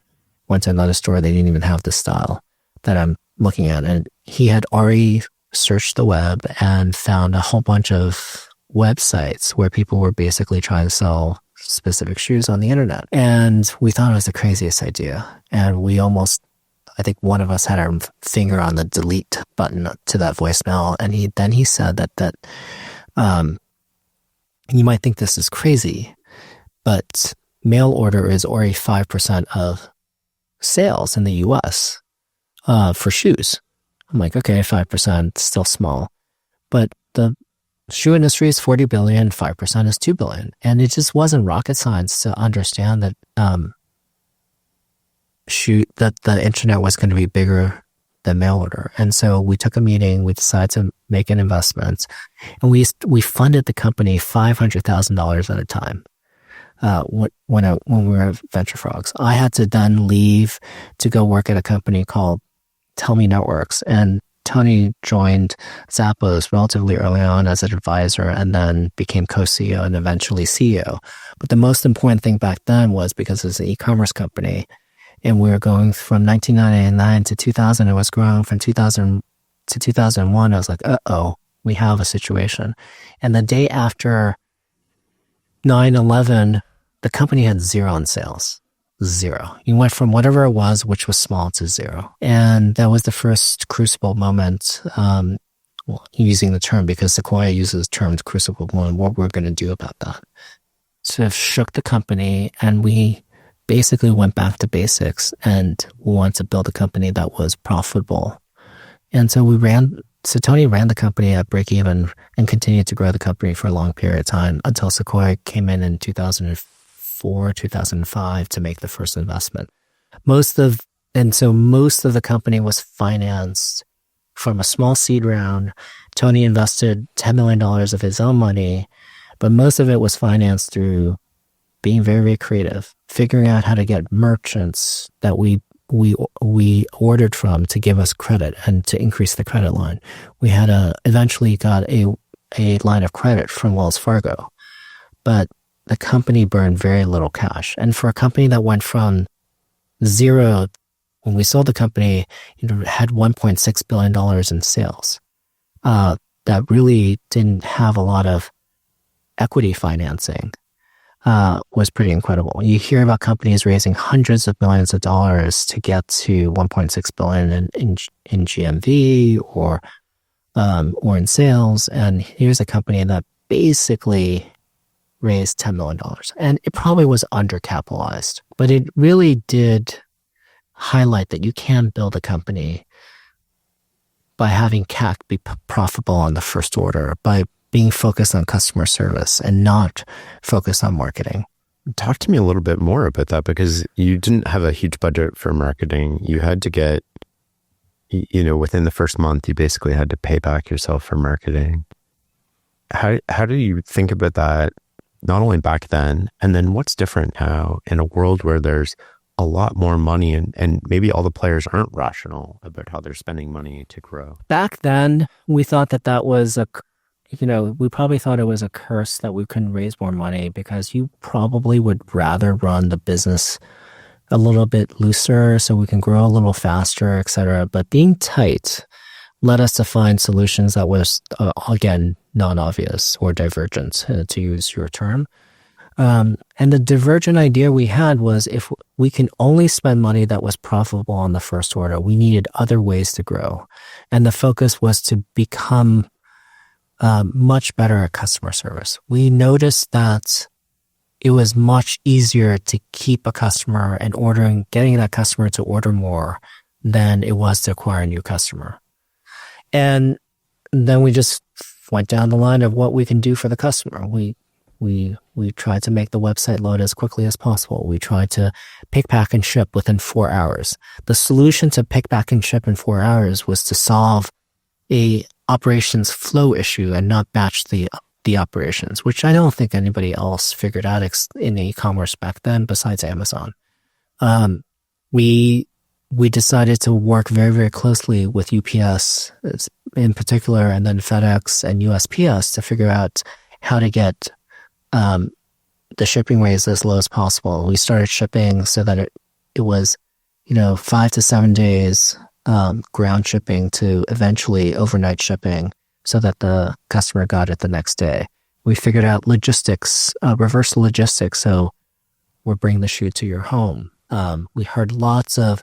Went to another store, they didn't even have the style that I'm looking at. And he had already searched the web and found a whole bunch of websites where people were basically trying to sell specific shoes on the internet. And we thought it was the craziest idea. And we almost, I think one of us had our finger on the delete button to that voicemail. And he said that you might think this is crazy, but mail order is already 5% of sales in the US for shoes. I'm like, okay, 5%, still small. But the shoe industry is 40 billion, 5% is 2 billion. And it just wasn't rocket science to understand that that the internet was going to be bigger than mail order. And so we took a meeting, we decided to make an investment, and we funded the company $500,000 at a time. When we were at Venture Frogs, I had to then leave to go work at a company called Tell Me Networks, and Tony joined Zappos relatively early on as an advisor, and then became co-CEO and eventually CEO. But the most important thing back then was, because it was an e-commerce company, and we were going from 1999 to 2000. It was growing from 2000 to 2001. I was like, we have a situation. And the day after 9/11, the company had zero in sales. Zero. You went from whatever it was, which was small, to zero. And that was the first Crucible moment, using the term because Sequoia uses the term Crucible, and what we're going to do about that. So it shook the company, and we basically went back to basics, and we wanted to build a company that was profitable. And so Tony ran the company at breakeven and continued to grow the company for a long period of time until Sequoia came in 2004, 2005 to make the first investment. Most of the company was financed from a small seed round. Tony invested $10 million of his own money, but most of it was financed through being very, very creative, figuring out how to get merchants that we ordered from to give us credit and to increase the credit line. We had eventually got a line of credit from Wells Fargo, but the company burned very little cash. And for a company that went from zero, when we sold the company, it had $1.6 billion in sales. That really didn't have a lot of equity financing. Was pretty incredible. You hear about companies raising hundreds of millions of dollars to get to 1.6 billion in GMV or in sales, and here's a company that basically raised $10 million, and it probably was undercapitalized, but it really did highlight that you can build a company by having CAC be profitable on the first order, by being focused on customer service and not focused on marketing. Talk to me a little bit more about that, because you didn't have a huge budget for marketing. You had to get, within the first month, you basically had to pay back yourself for marketing. How do you think about that, not only back then, and then what's different now in a world where there's a lot more money and maybe all the players aren't rational about how they're spending money to grow? Back then, we thought that was we probably thought it was a curse that we couldn't raise more money, because you probably would rather run the business a little bit looser so we can grow a little faster, et cetera. But being tight led us to find solutions that was, again, non-obvious or divergent, to use your term. And the divergent idea we had was, if we can only spend money that was profitable on the first order, we needed other ways to grow. And the focus was to become much better at customer service. We noticed that it was much easier to keep a customer and getting that customer to order more than it was to acquire a new customer. And then we just went down the line of what we can do for the customer. We tried to make the website load as quickly as possible. We tried to pick, pack, and ship within 4 hours. The solution to pick, pack, and ship in 4 hours was to solve a operations flow issue and not batch the operations, which I don't think anybody else figured out in e-commerce back then besides Amazon. We decided to work very, very closely with UPS in particular, and then FedEx and USPS to figure out how to get the shipping rates as low as possible. We started shipping so that it was, 5 to 7 days ground shipping to eventually overnight shipping so that the customer got it the next day. We figured out logistics, reverse logistics, so we're bringing the shoe to your home. We heard lots of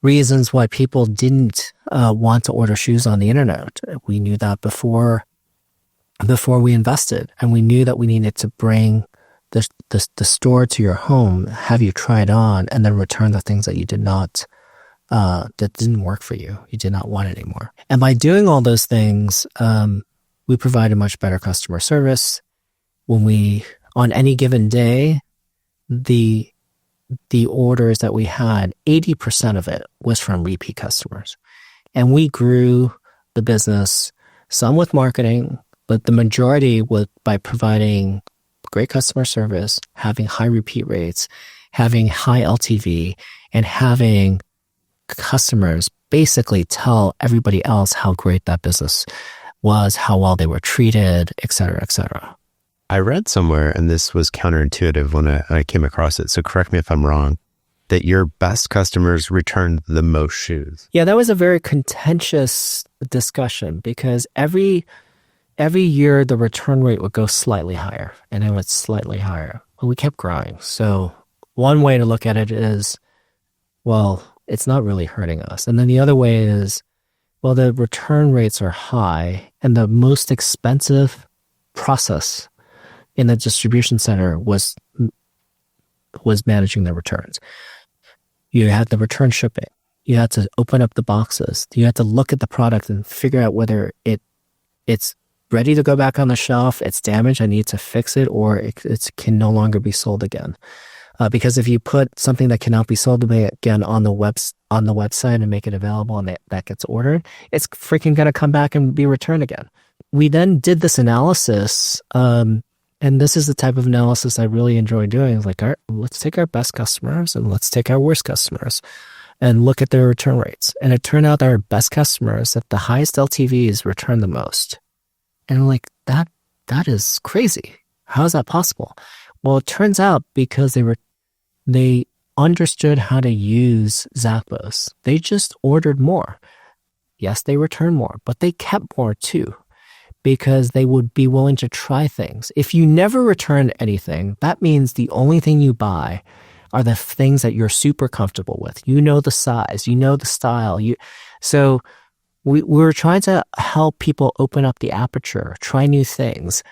reasons why people didn't want to order shoes on the internet. We knew that before we invested, and we knew that we needed to bring the store to your home, have you try it on, and then return the things that you did not, that didn't work for you. You did not want it anymore. And by doing all those things, we provided much better customer service. On any given day, the orders that we had, 80% of it was from repeat customers. And we grew the business, some with marketing, but the majority was by providing great customer service, having high repeat rates, having high LTV, and having customers basically tell everybody else how great that business was, how well they were treated, et cetera, et cetera. I read somewhere, and this was counterintuitive when I came across it, so correct me if I'm wrong, that your best customers returned the most shoes. Yeah, that was a very contentious discussion because every year the return rate would go slightly higher, and it was slightly higher. But we kept growing. So one way to look at it is, well, it's not really hurting us. And then the other way is, well, the return rates are high, and the most expensive process in the distribution center was managing the returns. You had the return shipping. You had to open up the boxes. You had to look at the product and figure out whether it's ready to go back on the shelf, it's damaged, I need to fix it, or it can no longer be sold again. Because if you put something that cannot be sold again on the website and make it available and that gets ordered, it's freaking going to come back and be returned again. We then did this analysis, and this is the type of analysis I really enjoy doing. Like, let's take our best customers and let's take our worst customers and look at their return rates. And it turned out that our best customers at the highest LTVs return the most. And I'm like, that is crazy. How is that possible? Well, it turns out because they understood how to use Zappos. They just ordered more. Yes, they returned more, but they kept more too, because they would be willing to try things. If you never return anything, that means the only thing you buy are the things that you're super comfortable with. You know the size, you know the style. So we were trying to help people open up the aperture, try new things.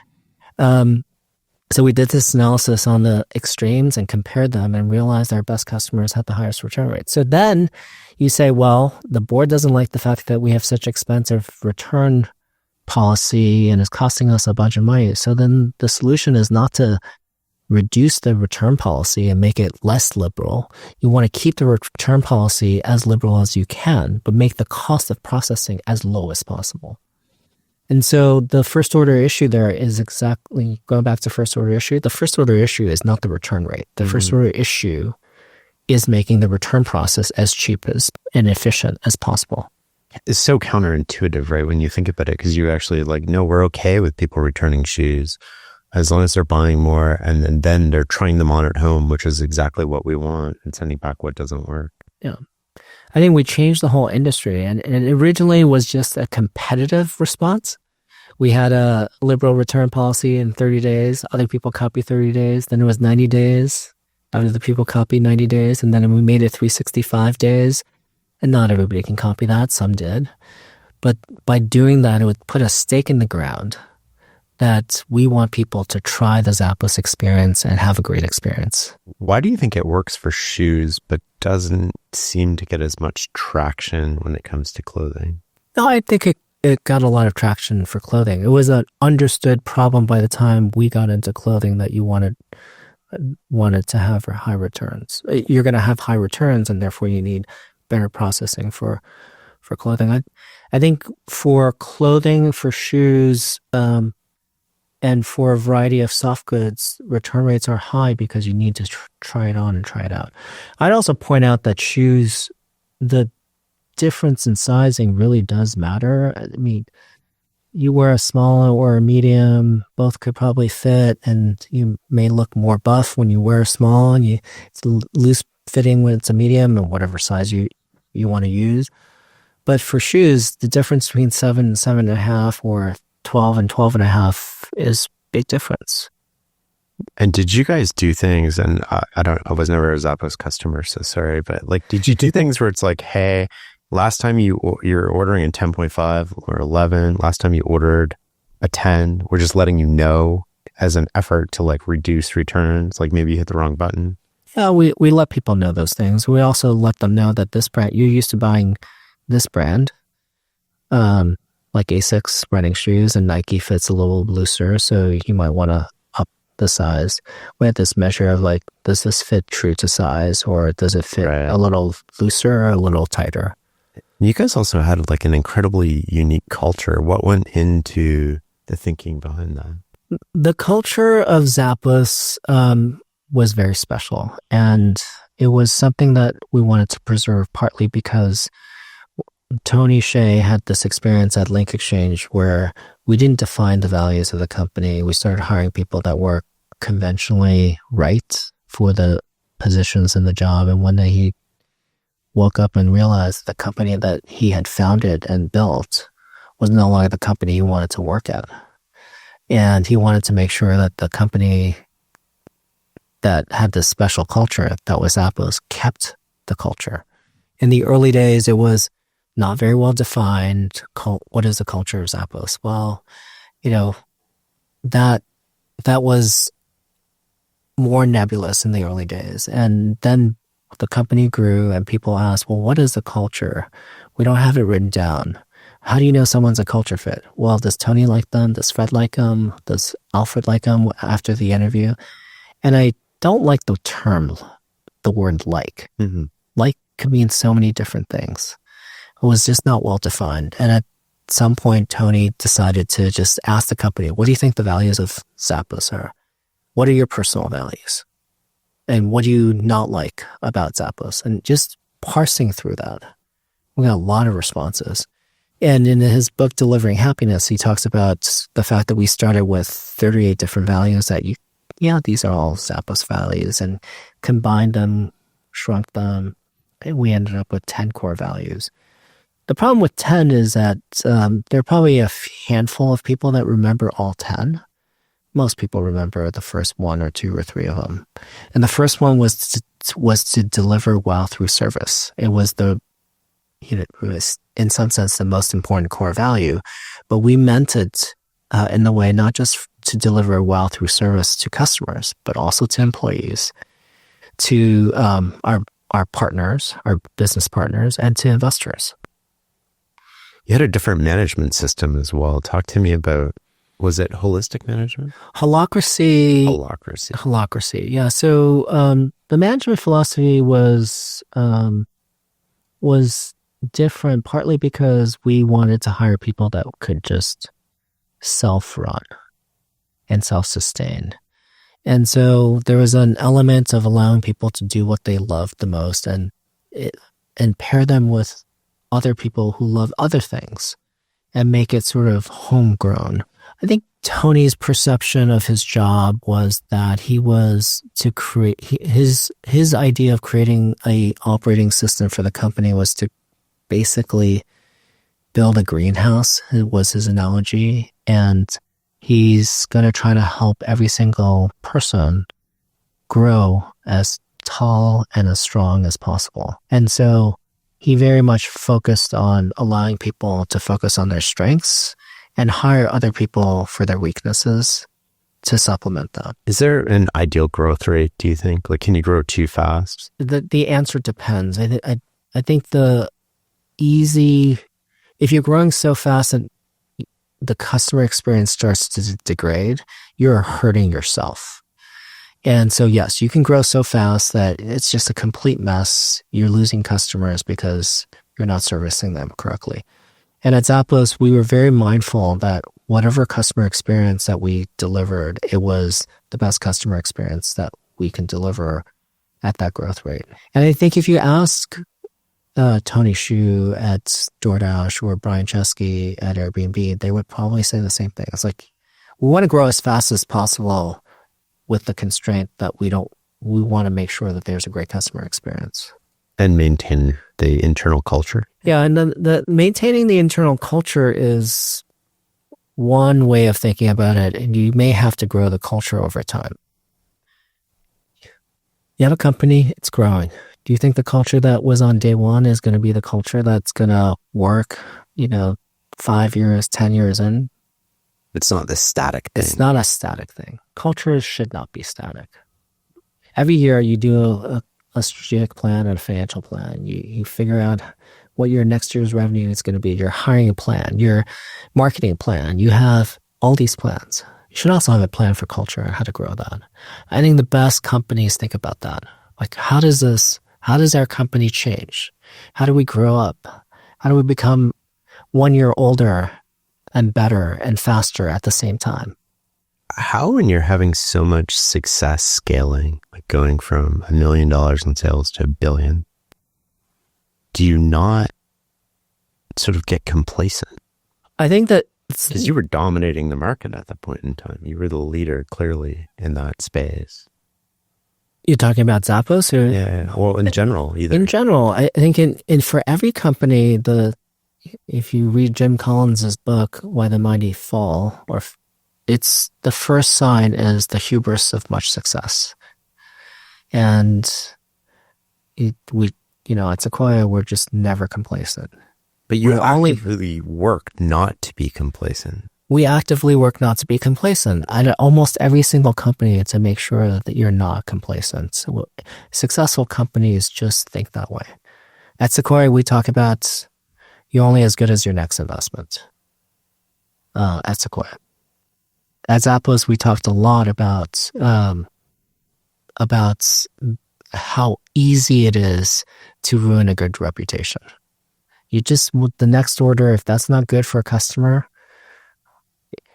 So we did this analysis on the extremes and compared them and realized our best customers had the highest return rate. So then you say, well, the board doesn't like the fact that we have such expensive return policy and it's costing us a bunch of money. So then the solution is not to reduce the return policy and make it less liberal. You want to keep the return policy as liberal as you can, but make the cost of processing as low as possible. And so the first order issue there is exactly, going back to first order issue, the first order issue is not the return rate. The first order issue is making the return process as cheap as and efficient as possible. It's so counterintuitive, right? When you think about it, because you actually no, we're okay with people returning shoes as long as they're buying more and then they're trying them on at home, which is exactly what we want, and sending back what doesn't work. Yeah. I think we changed the whole industry, and it originally was just a competitive response. We had a liberal return policy in 30 days. Other people copied 30 days. Then it was 90 days. Other people copied 90 days. And then we made it 365 days. And not everybody can copy that. Some did. But by doing that, it would put a stake in the ground that we want people to try the Zappos experience and have a great experience. Why do you think it works for shoes, but doesn't seem to get as much traction when it comes to clothing? No, I think it got a lot of traction for clothing. It was an understood problem by the time we got into clothing that you wanted to have high returns. You're going to have high returns, and therefore you need better processing for clothing. I think for clothing, for shoes, and for a variety of soft goods, return rates are high because you need to try it on and try it out. I'd also point out that shoes, the difference in sizing really does matter. I mean, you wear a small or a medium, both could probably fit, and you may look more buff when you wear a small, and it's loose fitting when it's a medium, and whatever size you want to use. But for shoes, the difference between 7 and 7.5 or 12 and 12.5 is big difference. And did you guys do things, and I was never a Zappos customer, so sorry, but like, did you do things where it's like, hey, last time you're ordering in 10.5 or 11, last time you ordered a 10, we're just letting you know as an effort to like reduce returns, like maybe you hit the wrong button? Yeah, we let people know those things. We also let them know that this brand, you're used to buying this brand, like Asics running shoes, and Nike fits a little looser, so you might want to up the size. We had this measure of like, does this fit true to size, or does it fit a little looser or a little tighter? You guys also had like an incredibly unique culture. What went into the thinking behind that? The culture of Zappos was very special, and it was something that we wanted to preserve, partly because Tony Hsieh had this experience at LinkExchange where we didn't define the values of the company. We started hiring people that were conventionally right for the positions in the job. And one day he woke up and realized the company that he had founded and built was no longer the company he wanted to work at. And he wanted to make sure that the company that had this special culture that was Zappos kept the culture. In the early days, it was not very well defined. What is the culture of Zappos? Well, that was more nebulous in the early days. And then the company grew and people asked, well, what is the culture? We don't have it written down. How do you know someone's a culture fit? Well, does Tony like them? Does Fred like them? Does Alfred like them after the interview? And I don't like the word like. Mm-hmm. Like could mean so many different things. It was just not well defined. And at some point, Tony decided to just ask the company, what do you think the values of Zappos are? What are your personal values? And what do you not like about Zappos? And just parsing through that, we got a lot of responses. And in his book, Delivering Happiness, he talks about the fact that we started with 38 different values that these are all Zappos values, and combined them, shrunk them, and we ended up with 10 core values. The problem with 10 is that there are probably a handful of people that remember all 10. Most people remember the first 1 or 2 or 3 of them. And the first one was to deliver well through service. It was it was in some sense the most important core value, but we meant it in the way not just to deliver well through service to customers, but also to employees, to our partners, our business partners, and to investors. You had a different management system as well. Talk to me about, was it holistic management? Holacracy. Yeah. So the management philosophy was different, partly because we wanted to hire people that could just self-run and self-sustain. And so there was an element of allowing people to do what they loved the most and pair them with other people who love other things and make it sort of homegrown. I think Tony's perception of his job was that he was to create, his idea of creating a operating system for the company was to basically build a greenhouse. It was his analogy. And he's going to try to help every single person grow as tall and as strong as possible. And so he very much focused on allowing people to focus on their strengths and hire other people for their weaknesses to supplement them. Is there an ideal growth rate, do you think? Like, can you grow too fast? The answer depends. I think if you're growing so fast and the customer experience starts to degrade, you're hurting yourself. And so, yes, you can grow so fast that it's just a complete mess. You're losing customers because you're not servicing them correctly. And at Zappos, we were very mindful that whatever customer experience that we delivered, it was the best customer experience that we can deliver at that growth rate. And I think if you ask Tony Xu at DoorDash or Brian Chesky at Airbnb, they would probably say the same thing. It's like, we want to grow as fast as possible with the constraint that we want to make sure that there's a great customer experience. And maintain the internal culture. Yeah, and the maintaining the internal culture is one way of thinking about it, and you may have to grow the culture over time. You have a company, it's growing. Do you think the culture that was on day one is going to be the culture that's going to work, 5 years, 10 years in? It's not the static thing. It's not a static thing. Culture should not be static. Every year you do a strategic plan and a financial plan. You figure out what your next year's revenue is going to be, your hiring plan, your marketing plan. You have all these plans. You should also have a plan for culture and how to grow that. I think the best companies think about that. Like, how does our company change? How do we grow up? How do we become 1 year older and better and faster at the same time? How, when you're having so much success scaling, like going from $1 million in sales to $1 billion, do you not sort of get complacent? I think that because you were dominating the market at that point in time. You were the leader clearly in that space. You're talking about Zappos? Or? Yeah. Well, in general, either. In general, I think for every company, if you read Jim Collins's book, Why the Mighty Fall, it's the first sign is the hubris of much success. And at Sequoia, we're just never complacent. But you actively work not to be complacent. We actively work not to be complacent at almost every single company to make sure that you're not complacent. So successful companies just think that way. At Sequoia, we talk about you're only as good as your next investment. At Sequoia. At Zappos, we talked a lot about how easy it is to ruin a good reputation. You just, the next order, if that's not good for a customer,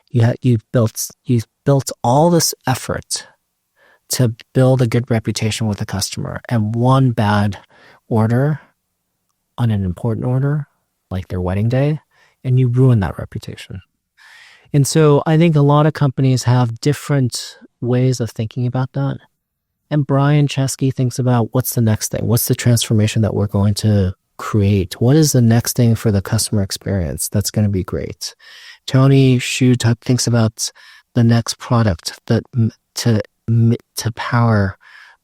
you built all this effort to build a good reputation with the customer, and one bad order on an important order, like their wedding day, and you ruin that reputation. And so I think a lot of companies have different ways of thinking about that. And Brian Chesky thinks about what's the next thing? What's the transformation that we're going to create? What is the next thing for the customer experience that's going to be great? Tony Xu thinks about the next product that to power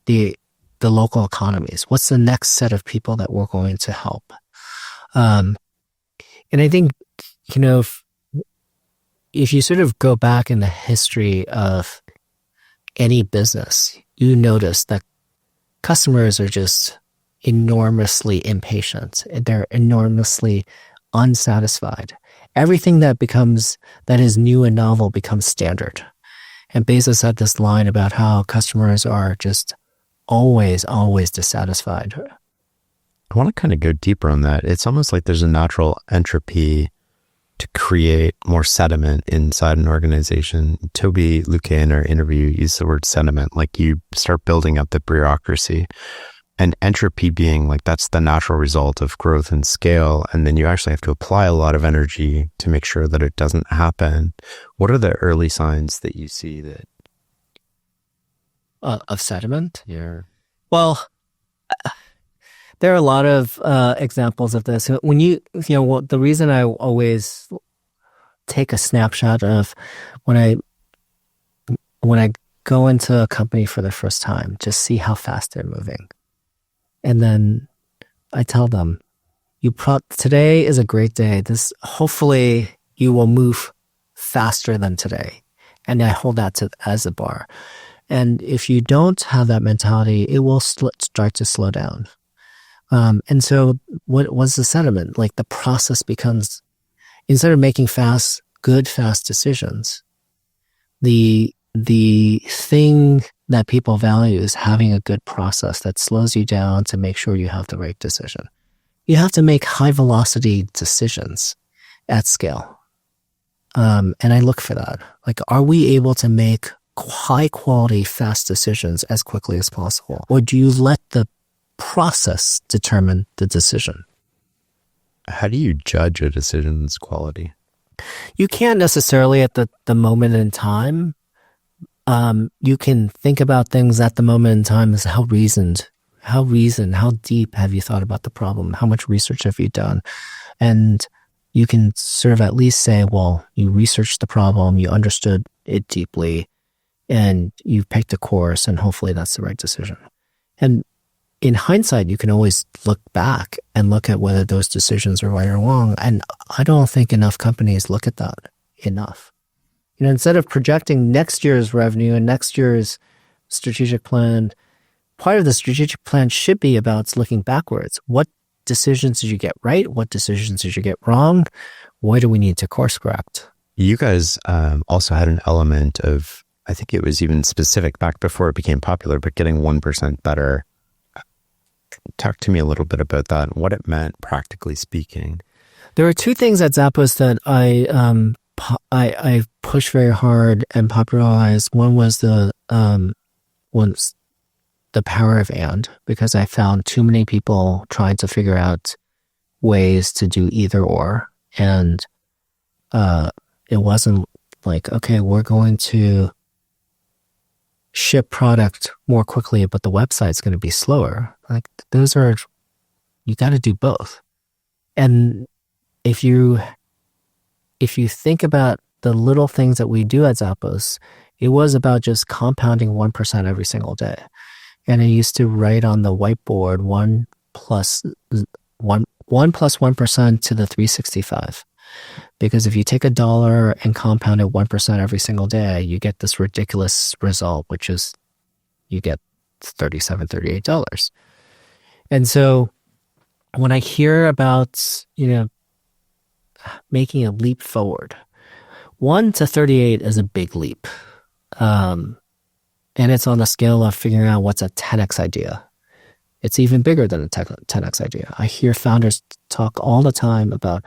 the local economies. What's the next set of people that we're going to help? And I think, if you sort of go back in the history of any business, you notice that customers are just enormously impatient. They're enormously unsatisfied. Everything that is new and novel becomes standard. And Bezos had this line about how customers are just always dissatisfied. I want to kind of go deeper on that. It's almost like there's a natural entropy to create more sediment inside an organization. Toby Luque in our interview used the word sediment, like you start building up the bureaucracy, and entropy being like that's the natural result of growth and scale. And then you actually have to apply a lot of energy to make sure that it doesn't happen. What are the early signs that you see that of sediment? Yeah. Well, there are a lot of examples of this. When the reason I always take a snapshot of when I go into a company for the first time, just see how fast they're moving. And then I tell them, Today is a great day. Hopefully you will move faster than today. And I hold that as a bar. And if you don't have that mentality, it will start to slow down. And so what was the sentiment? Like the process becomes, instead of making fast decisions, the thing that people value is having a good process that slows you down to make sure you have the right decision. You have to make high velocity decisions at scale. And I look for that. Like, are we able to make high quality, fast decisions as quickly as possible? Or do you let the process determine the decision? How do you judge a decision's quality? You can't necessarily at the moment in time. You can think about things at the moment in time as how deep have you thought about the problem? How much research have you done? And you can sort of at least say, well, you researched the problem, you understood it deeply, and you picked a course, and hopefully that's the right decision. And in hindsight, you can always look back and look at whether those decisions are right or wrong. And I don't think enough companies look at that enough. Instead of projecting next year's revenue and next year's strategic plan, part of the strategic plan should be about looking backwards. What decisions did you get right? What decisions did you get wrong? What do we need to course correct? You guys also had an element of, I think it was even specific back before it became popular, but getting 1% better. Talk to me a little bit about that and what it meant, practically speaking. There are two things at Zappos that I pushed very hard and popularized. One was the power of and, because I found too many people trying to figure out ways to do either or. And it wasn't like, okay, we're going to ship product more quickly, but the website's going to be slower. Like, you got to do both. And if you think about the little things that we do at Zappos, it was about just compounding 1% every single day. And I used to write on the whiteboard 1 plus 1% to the 365. Because if you take $1 and compound it 1% every single day, you get this ridiculous result, which is you get $37, $38. And so when I hear about, making a leap forward, 1 to 38 is a big leap. And it's on the scale of figuring out what's a 10x idea. It's even bigger than a 10x idea. I hear founders talk all the time about,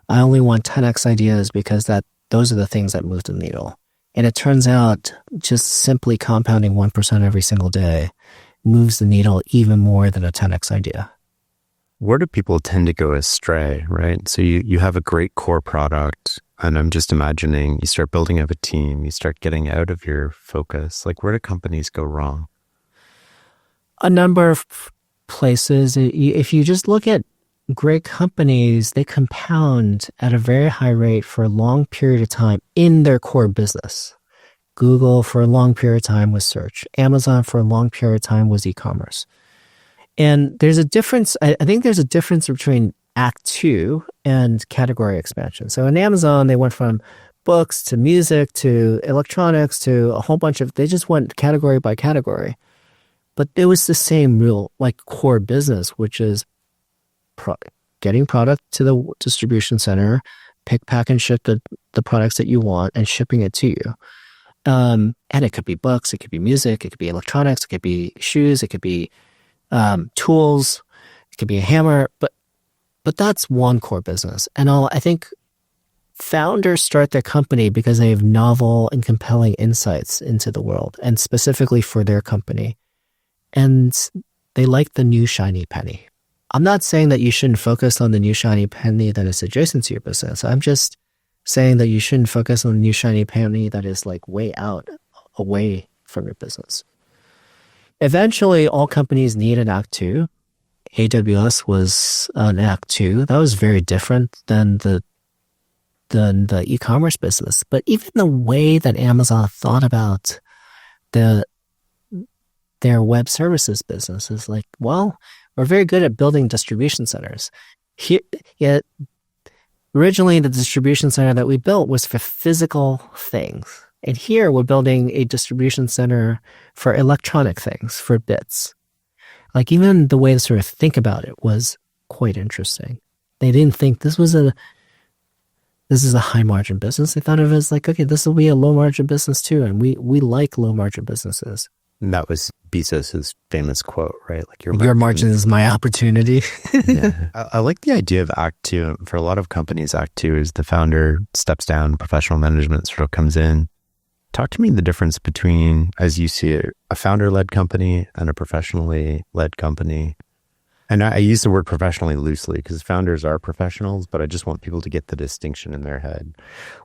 I only want 10x ideas because those are the things that move the needle. And it turns out just simply compounding 1% every single day moves the needle even more than a 10x idea. Where do people tend to go astray, right? So you have a great core product, and I'm just imagining you start building up a team, you start getting out of your focus. Like, where do companies go wrong? A number of places. If you just look at great companies, they compound at a very high rate for a long period of time in their core business. Google for a long period of time was search. Amazon for a long period of time was e-commerce. And there's a difference. I think there's a difference between Act 2 and category expansion. So in Amazon, they went from books to music to electronics to a whole bunch of, they just went category by category. But it was the same real core business, which is getting product to the distribution center, pick, pack, and ship the products that you want and shipping it to you. And it could be books, it could be music, it could be electronics, it could be shoes, it could be tools, it could be a hammer, but that's one core business. And I think founders start their company because they have novel and compelling insights into the world, and specifically for their company. And they like the new shiny penny. I'm not saying that you shouldn't focus on the new shiny penny that is adjacent to your business. I'm just saying that you shouldn't focus on the new shiny penny that is way out, away from your business. Eventually, all companies need an Act 2. AWS was an Act 2. That was very different than the e-commerce business. But even the way that Amazon thought about their web services business is we're very good at building distribution centers. Here, yeah, originally the distribution center that we built was for physical things. And here we're building a distribution center for electronic things, for bits. Like even the way to sort of think about it was quite interesting. They didn't think this is a high margin business. They thought of it as like, okay, this will be a low margin business too. And we like low margin businesses. And that was Bezos's famous quote, right? Like your margin is my opportunity. Yeah. I like the idea of Act Two. For a lot of companies, Act Two is the founder steps down, professional management sort of comes in. Talk to me the difference between, as you see it, a founder-led company and a professionally led company. And I use the word professionally loosely because founders are professionals, but I just want people to get the distinction in their head.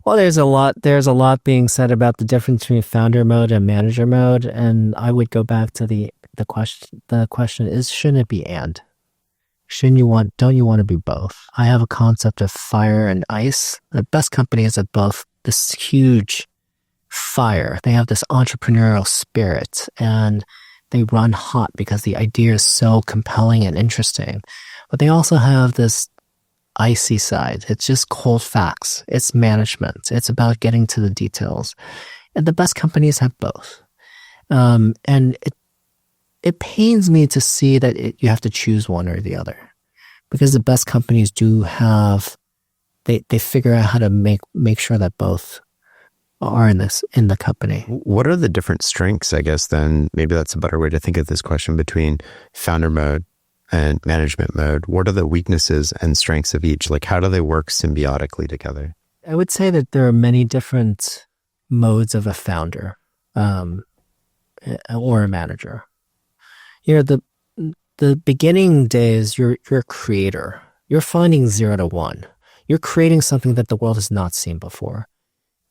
Well, there's a lot being said about the difference between founder mode and manager mode. And I would go back to the question. The question is, shouldn't it be and? Don't you want to be both? I have a concept of fire and ice. The best companies are both this huge fire. They have this entrepreneurial spirit and they run hot because the idea is so compelling and interesting. But they also have this icy side. It's just cold facts. It's management. It's about getting to the details. And the best companies have both. And it pains me to see that you have to choose one or the other. Because the best companies do have, they figure out how to make sure that both are in the company. What are the different strengths, I guess, then? Maybe that's a better way to think of this question between founder mode and management mode. What are the weaknesses and strengths of each? Like, how do they work symbiotically together? I would say that there are many different modes of a founder or a manager. You know, the beginning days, you're a creator. You're finding 0 to 1. You're creating something that the world has not seen before.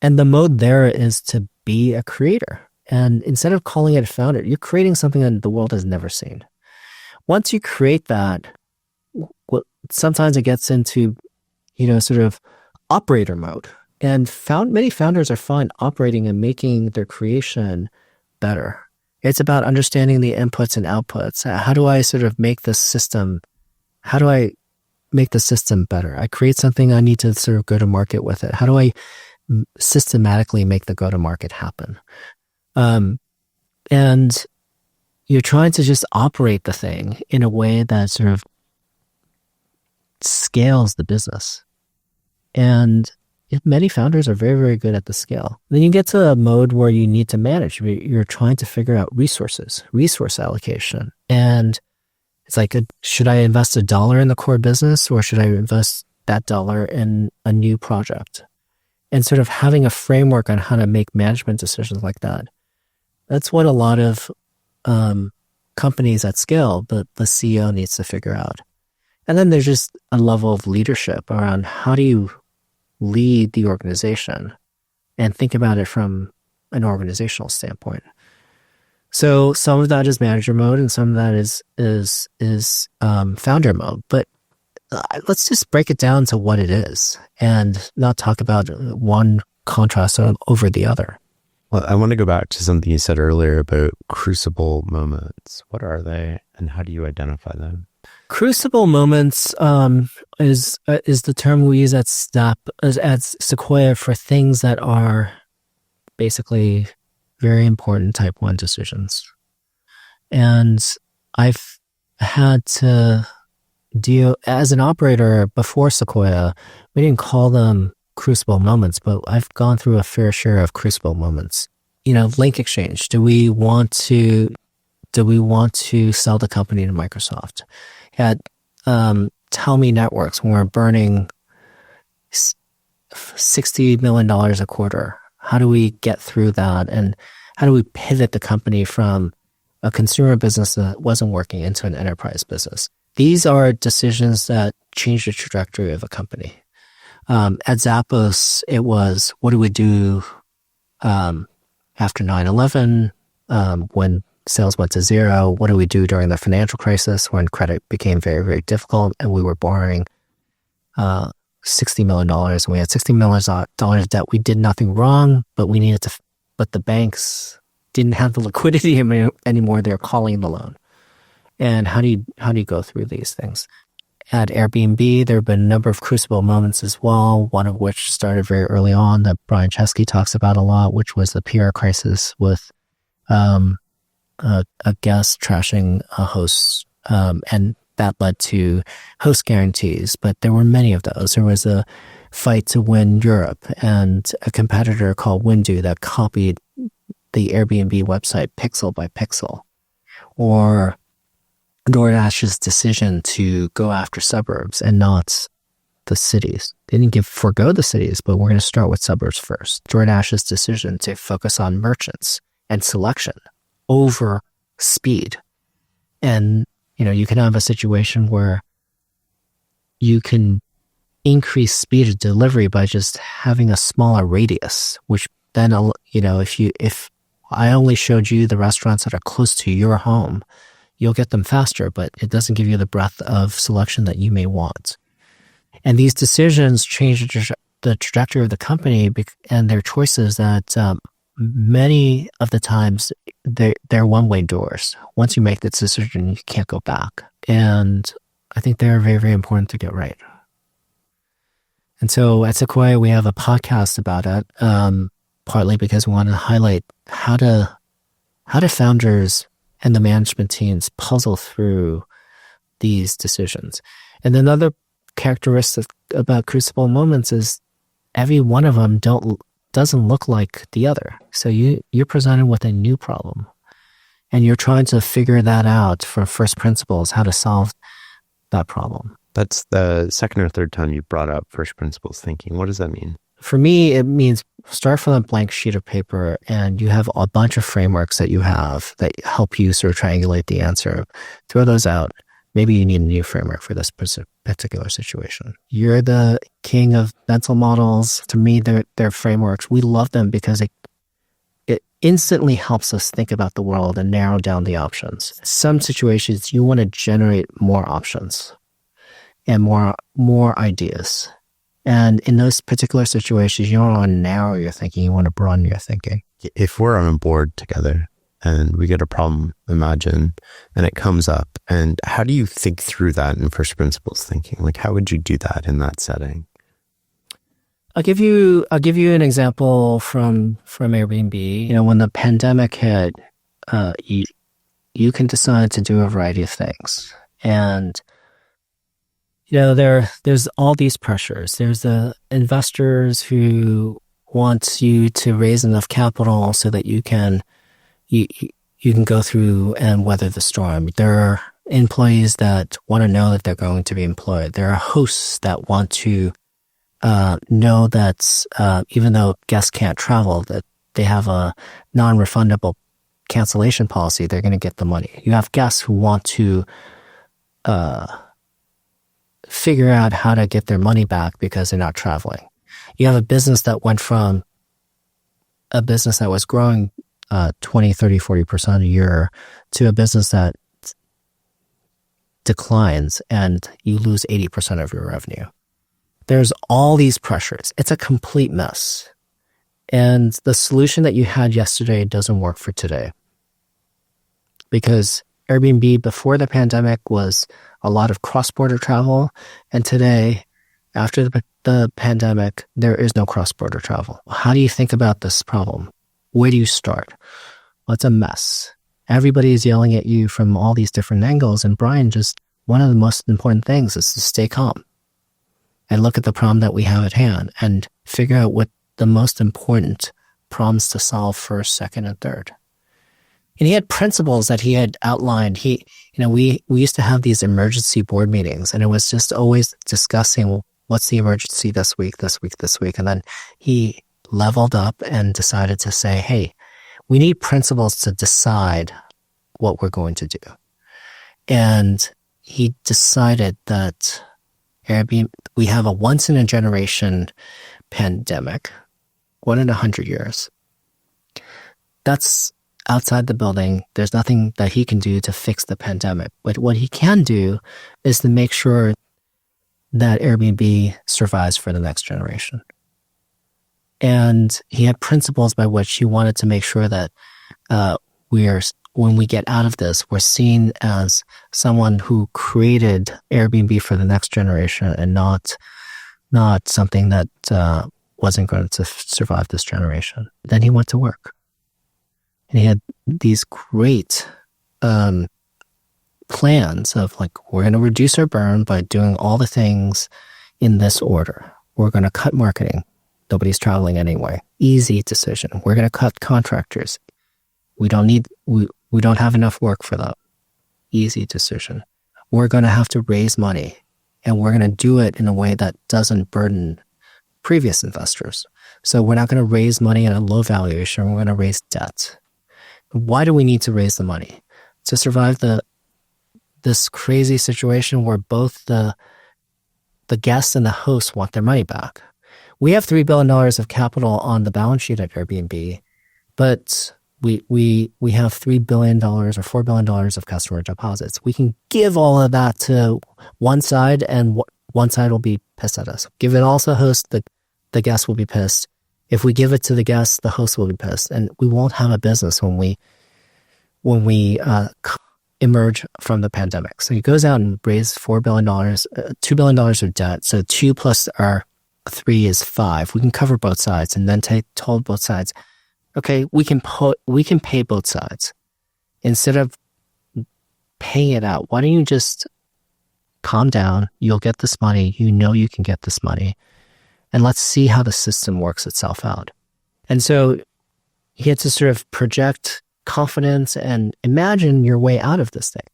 And the mode there is to be a creator. And instead of calling it a founder, you're creating something that the world has never seen. Once you create that, sometimes it gets into, sort of operator mode. And many founders are fine operating and making their creation better. It's about understanding the inputs and outputs. How do I sort of make the system better? I create something, I need to sort of go to market with it. How do I systematically make the go-to-market happen? And you're trying to just operate the thing in a way that sort of scales the business. And many founders are very, very good at the scale. Then you get to a mode where you need to manage. You're trying to figure out resource allocation. And it's like, should I invest $1 in the core business or should I invest that dollar in a new project? And sort of having a framework on how to make management decisions like that. That's what a lot of companies at scale, the CEO needs to figure out. And then there's just a level of leadership around how do you lead the organization and think about it from an organizational standpoint. So some of that is manager mode and some of that is founder mode. But let's just break it down to what it is and not talk about one contrast over the other. Well, I want to go back to something you said earlier about crucible moments. What are they and how do you identify them? Crucible moments is the term we use at Sequoia for things that are basically very important type 1 decisions. And I've had to deal as an operator before Sequoia. We didn't call them crucible moments, but I've gone through a fair share of crucible moments. LinkExchange. Do we want to sell the company to Microsoft? Had Tell Me Networks when we're burning $60 million a quarter. How do we get through that? And how do we pivot the company from a consumer business that wasn't working into an enterprise business? These are decisions that change the trajectory of a company. At Zappos, it was, what do we do after 9/11, when sales went to zero? What do we do during the financial crisis when credit became very, very difficult and we were borrowing $60 million and we had $60 million of debt? We did nothing wrong, but but the banks didn't have the liquidity anymore. They're calling the loan. And how do you go through these things? at Airbnb. There have been a number of crucible moments as well, one of which started very early on that Brian Chesky talks about a lot, which was the PR crisis with a guest trashing a host, and that led to host guarantees. But there were many of those. There was a fight to win Europe and a competitor called Windu that copied the Airbnb website pixel by pixel, or DoorDash's decision to go after suburbs and not the cities. They didn't forgo the cities, but we're going to start with suburbs first. DoorDash's decision to focus on merchants and selection over speed. And, you can have a situation where you can increase speed of delivery by just having a smaller radius, which then, if I only showed you the restaurants that are close to your home, you'll get them faster, but it doesn't give you the breadth of selection that you may want. And these decisions change the trajectory of the company and their choices that many of the times they're one-way doors. Once you make the decision, you can't go back. And I think they're very, very important to get right. And so at Sequoia, we have a podcast about it, partly because we want to highlight how do founders and the management teams puzzle through these decisions. And another characteristic about Crucible moments is every one of them doesn't look like the other. So you're presented with a new problem, and you're trying to figure that out for first principles, how to solve that problem. That's the second or third time you brought up first principles thinking. What does that mean? For me, it means start from a blank sheet of paper, and you have a bunch of frameworks that you have that help you sort of triangulate the answer. Throw those out. Maybe you need a new framework for this particular situation. You're the king of mental models. To me, they're frameworks. We love them because it instantly helps us think about the world and narrow down the options. Some situations, you want to generate more options and more ideas. And in those particular situations, you don't want to narrow your thinking, you want to broaden your thinking. If we're on board together and we get a problem, imagine, and it comes up, and how do you think through that in first principles thinking? Like, how would you do that in that setting? I'll give you an example from Airbnb. When the pandemic hit, you can decide to do a variety of things. And there's all these pressures. There's the investors who want you to raise enough capital so that you can go through and weather the storm. There are employees that want to know that they're going to be employed. There are hosts that want to know that even though guests can't travel, that they have a non-refundable cancellation policy, they're going to get the money. You have guests who want to figure out how to get their money back because they're not traveling. You have a business that went from a business that was growing 20, 30, 40% a year to a business that declines and you lose 80% of your revenue. There's all these pressures. It's a complete mess. And the solution that you had yesterday doesn't work for today. Because Airbnb before the pandemic was a lot of cross-border travel. And today, after the pandemic, there is no cross-border travel. How do you think about this problem? Where do you start? Well, it's a mess. Everybody is yelling at you from all these different angles. And Brian, one of the most important things is to stay calm and look at the problem that we have at hand and figure out what the most important problems to solve first, second, and third. And he had principles that he had outlined. We used to have these emergency board meetings, and it was just always discussing, well, what's the emergency this week. And then he leveled up and decided to say, hey, we need principles to decide what we're going to do. And he decided that Airbnb, we have a once in a generation pandemic, 1 in 100 years. That's outside the building. There's nothing that he can do to fix the pandemic. But what he can do is to make sure that Airbnb survives for the next generation. And he had principles by which he wanted to make sure that we're when we get out of this, we're seen as someone who created Airbnb for the next generation and not something that wasn't going to survive this generation. Then he went to work. And he had these great plans of like, we're going to reduce our burn by doing all the things in this order. We're going to cut marketing. Nobody's traveling anyway. Easy decision. We're going to cut contractors. We don't have enough work for that. Easy decision. We're going to have to raise money, and we're going to do it in a way that doesn't burden previous investors. So we're not going to raise money at a low valuation. We're going to raise debt. Why do we need to raise the money? To survive this crazy situation where both the guests and the hosts want their money back. We have $3 billion of capital on the balance sheet at Airbnb, but we have $3 billion or $4 billion of customer deposits. We can give all of that to one side, and one side will be pissed at us. Give it all to the host, the guest will be pissed. If we give it to the guests, the host will be pissed, and we won't have a business when we emerge from the pandemic. So he goes out and raises $4 billion, $2 billion of debt. So 2 plus our 3 is 5. We can cover both sides, and then told both sides, okay, we can pay both sides. Instead of paying it out, why don't you just calm down? You'll get this money. You know you can get this money. And let's see how the system works itself out. And so he had to sort of project confidence and imagine your way out of this thing.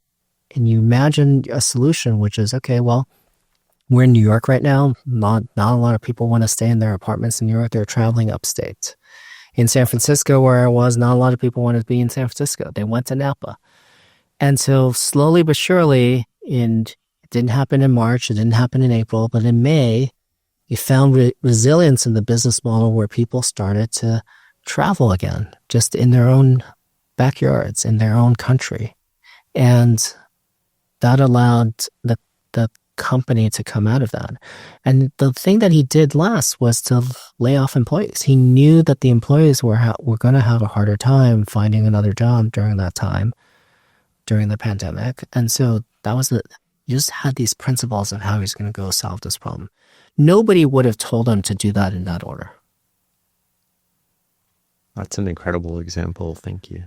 And you imagine a solution, which is, okay, well, we're in New York right now. Not a lot of people want to stay in their apartments in New York. They're traveling upstate. In San Francisco, where I was, not a lot of people wanted to be in San Francisco. They went to Napa. And so slowly but surely, and it didn't happen in March, it didn't happen in April, but in May, you found resilience in the business model where people started to travel again, just in their own backyards, in their own country. And that allowed the company to come out of that. And the thing that he did last was to lay off employees. He knew that the employees were going to have a harder time finding another job during that time, during the pandemic. And so that was he just had these principles of how he's going to go solve this problem. Nobody would have told him to do that in that order. That's an incredible example. Thank you.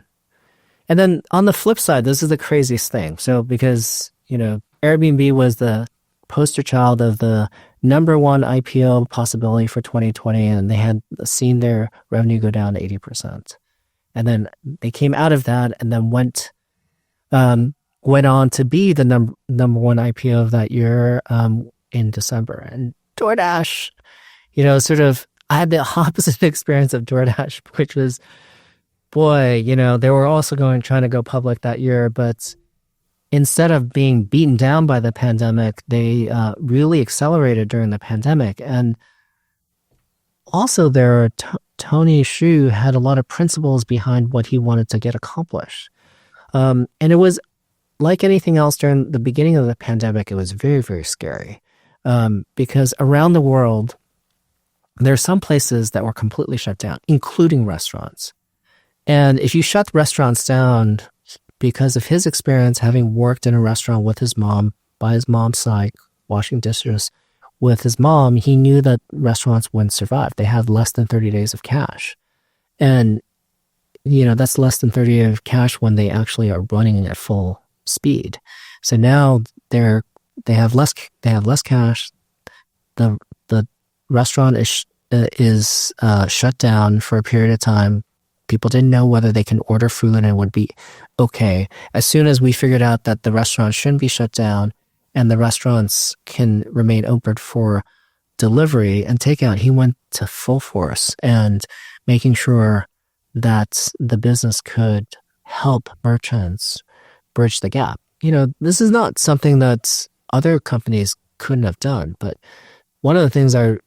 And then on the flip side, this is the craziest thing. So because, Airbnb was the poster child of the number one IPO possibility for 2020, and they had seen their revenue go down 80%. And then they came out of that and then went on to be the number one IPO of that year in December. And DoorDash, I had the opposite experience of DoorDash, which was, boy, they were also trying to go public that year, but instead of being beaten down by the pandemic, they really accelerated during the pandemic. And also Tony Xu had a lot of principles behind what he wanted to get accomplished. And it was like anything else during the beginning of the pandemic, it was very, very scary. Because around the world, there are some places that were completely shut down, including restaurants. And if you shut restaurants down, because of his experience having worked in a restaurant with his mom, by his mom's side, washing dishes with his mom, he knew that restaurants wouldn't survive. They had less than 30 days of cash. And, that's less than 30 days of cash when they actually are running at full speed. So now they have less cash. The restaurant is shut down for a period of time. People didn't know whether they can order food and it would be okay. As soon as we figured out that the restaurant shouldn't be shut down and the restaurants can remain open for delivery and takeout, he went to full force and making sure that the business could help merchants bridge the gap. This is not something that other companies couldn't have done, but one of the things I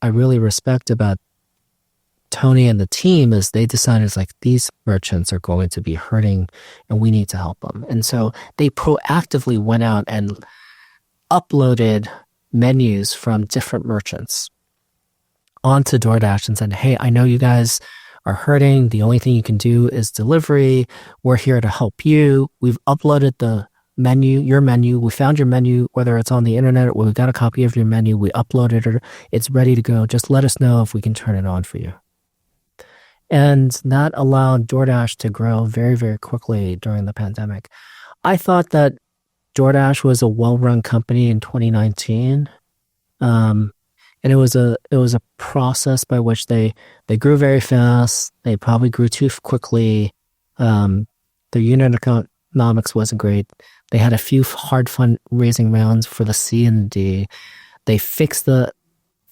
really respect about Tony and the team is they decided these merchants are going to be hurting and we need to help them. And so they proactively went out and uploaded menus from different merchants onto DoorDash and said, hey, I know you guys are hurting. The only thing you can do is delivery. We're here to help you. We've uploaded the menu, your menu. We found your menu, whether it's on the internet or we got a copy of your menu. We uploaded it. It's ready to go. Just let us know if we can turn it on for you. And that allowed DoorDash to grow very, very quickly during the pandemic. I thought that DoorDash was a well-run company in 2019. And it was a process by which they grew very fast. They probably grew too quickly. Their unit economics wasn't great. They had a few hard fundraising rounds for the C and D. They fixed the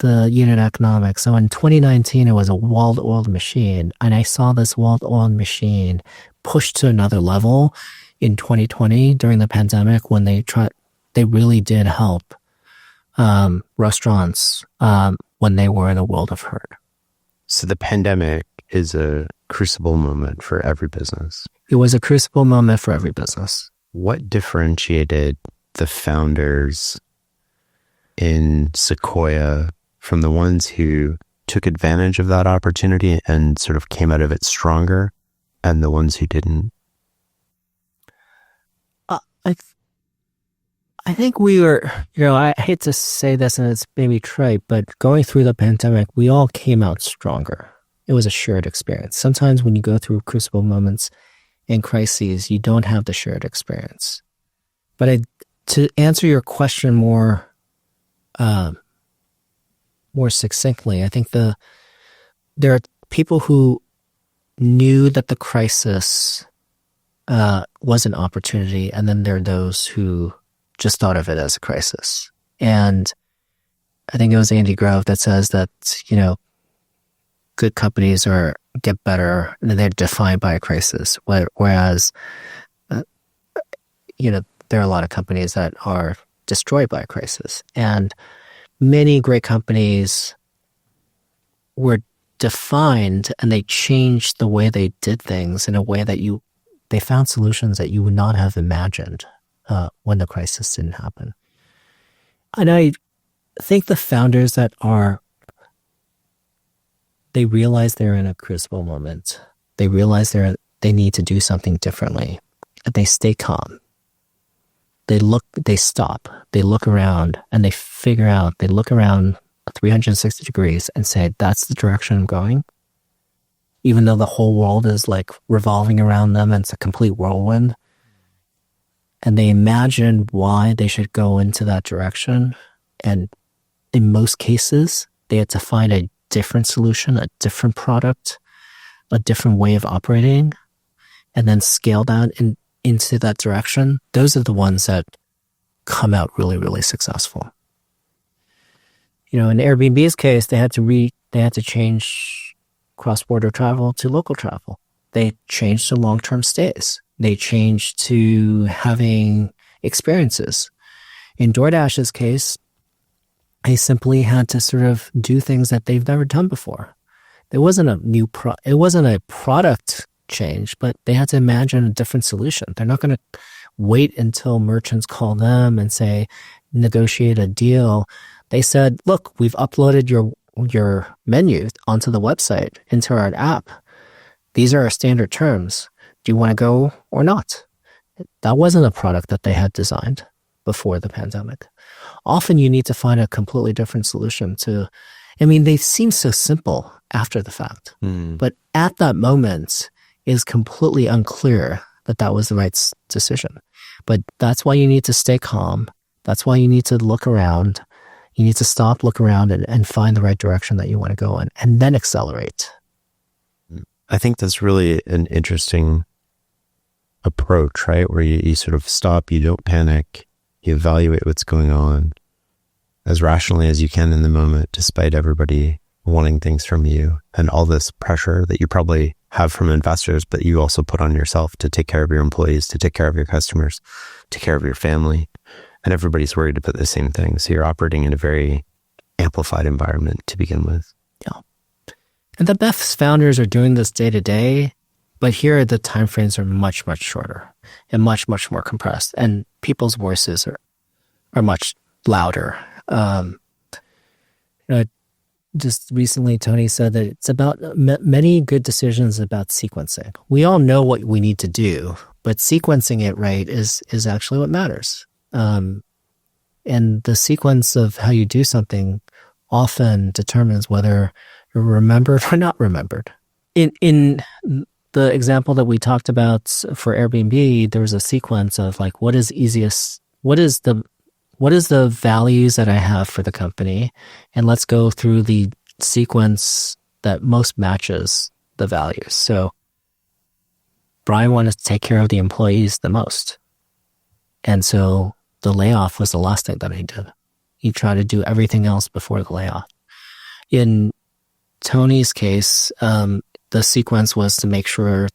unit economics. So in 2019, it was a wall-to-oiled machine. And I saw this wall-to-oiled machine pushed to another level in 2020 during the pandemic when they really did help restaurants when they were in a world of hurt. So the pandemic is a crucible moment for every business. It was a crucible moment for every business. What differentiated the founders in Sequoia from the ones who took advantage of that opportunity and sort of came out of it stronger, and the ones who didn't? I think we were, I hate to say this and it's maybe trite, but going through the pandemic, we all came out stronger. It was a shared experience. Sometimes when you go through crucible moments and crises, you don't have the shared experience. But to answer your question more succinctly, I think there are people who knew that the crisis was an opportunity, and then there are those who just thought of it as a crisis. And I think it was Andy Grove that says that, good companies get better and they're defined by a crisis. Whereas, there are a lot of companies that are destroyed by a crisis. And many great companies were defined and they changed the way they did things in a way that they found solutions that you would not have imagined when the crisis didn't happen. And I think the founders they realize they're in a crucible moment. They realize they need to do something differently. And they stay calm. They stop, they look around, and they look around 360 degrees and say, that's the direction I'm going. Even though the whole world is like revolving around them and it's a complete whirlwind. And they imagine why they should go into that direction. And in most cases, they had to find a different solution, a different product, a different way of operating, and then scale that into that direction. Those are the ones that come out really, really successful. In Airbnb's case, they had to change cross-border travel to local travel. They changed to long-term stays. They changed to having experiences. In DoorDash's case, they simply had to sort of do things that they've never done before. There wasn't it wasn't a product change, but they had to imagine a different solution. They're not going to wait until merchants call them and say, negotiate a deal. They said, look, we've uploaded your menu onto the website, into our app. These are our standard terms. Do you want to go or not? That wasn't a product that they had designed before the pandemic. Often you need to find a completely different solution they seem so simple after the fact, but at that moment is completely unclear that was the right decision. But that's why you need to stay calm. That's why you need to look around. You need to stop, look around, and find the right direction that you want to go in, and then accelerate. I think that's really an interesting approach, right? Where you sort of stop, you don't panic, you evaluate what's going on as rationally as you can in the moment, despite everybody wanting things from you and all this pressure that you probably have from investors, but you also put on yourself to take care of your employees, to take care of your customers, take care of your family. And everybody's worried about the same thing. So you're operating in a very amplified environment to begin with. Yeah. And the best founders are doing this day to day, but here the timeframes are much, much shorter and much, much more compressed. And people's voices are much louder. just recently, Tony said that it's about many good decisions about sequencing. We all know what we need to do, but sequencing it right is actually what matters. And the sequence of how you do something often determines whether you're remembered or not remembered. In the example that we talked about for Airbnb, there was a sequence of like, what is the values that I have for the company? And let's go through the sequence that most matches the values. So Brian wanted to take care of the employees the most. And so the layoff was the last thing that he did. He tried to do everything else before the layoff. In Tony's case, the sequence was to make sure,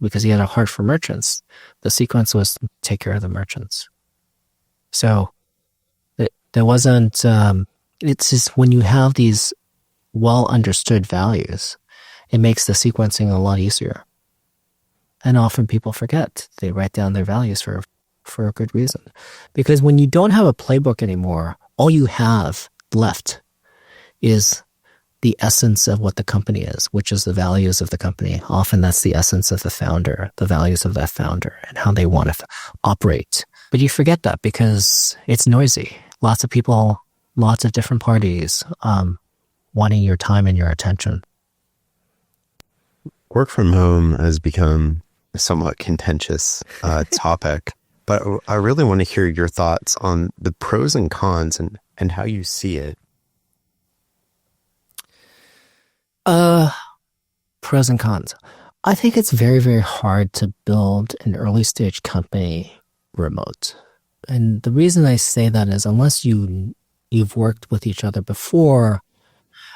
because he had a heart for merchants, the sequence was to take care of the merchants. So there wasn't, it's just when you have these well understood values, it makes the sequencing a lot easier. And often people forget. They write down their values for a good reason. Because when you don't have a playbook anymore, all you have left is the essence of what the company is, which is the values of the company. Often that's the essence of the founder, the values of that founder and how they want to operate. But you forget that because it's noisy. Lots of people, lots of different parties wanting your time and your attention. Work from home has become a somewhat contentious topic, but I really want to hear your thoughts on the pros and cons and how you see it. Pros and cons. I think it's very, very hard to build an early stage company remote. And the reason I say that is unless you've worked with each other before,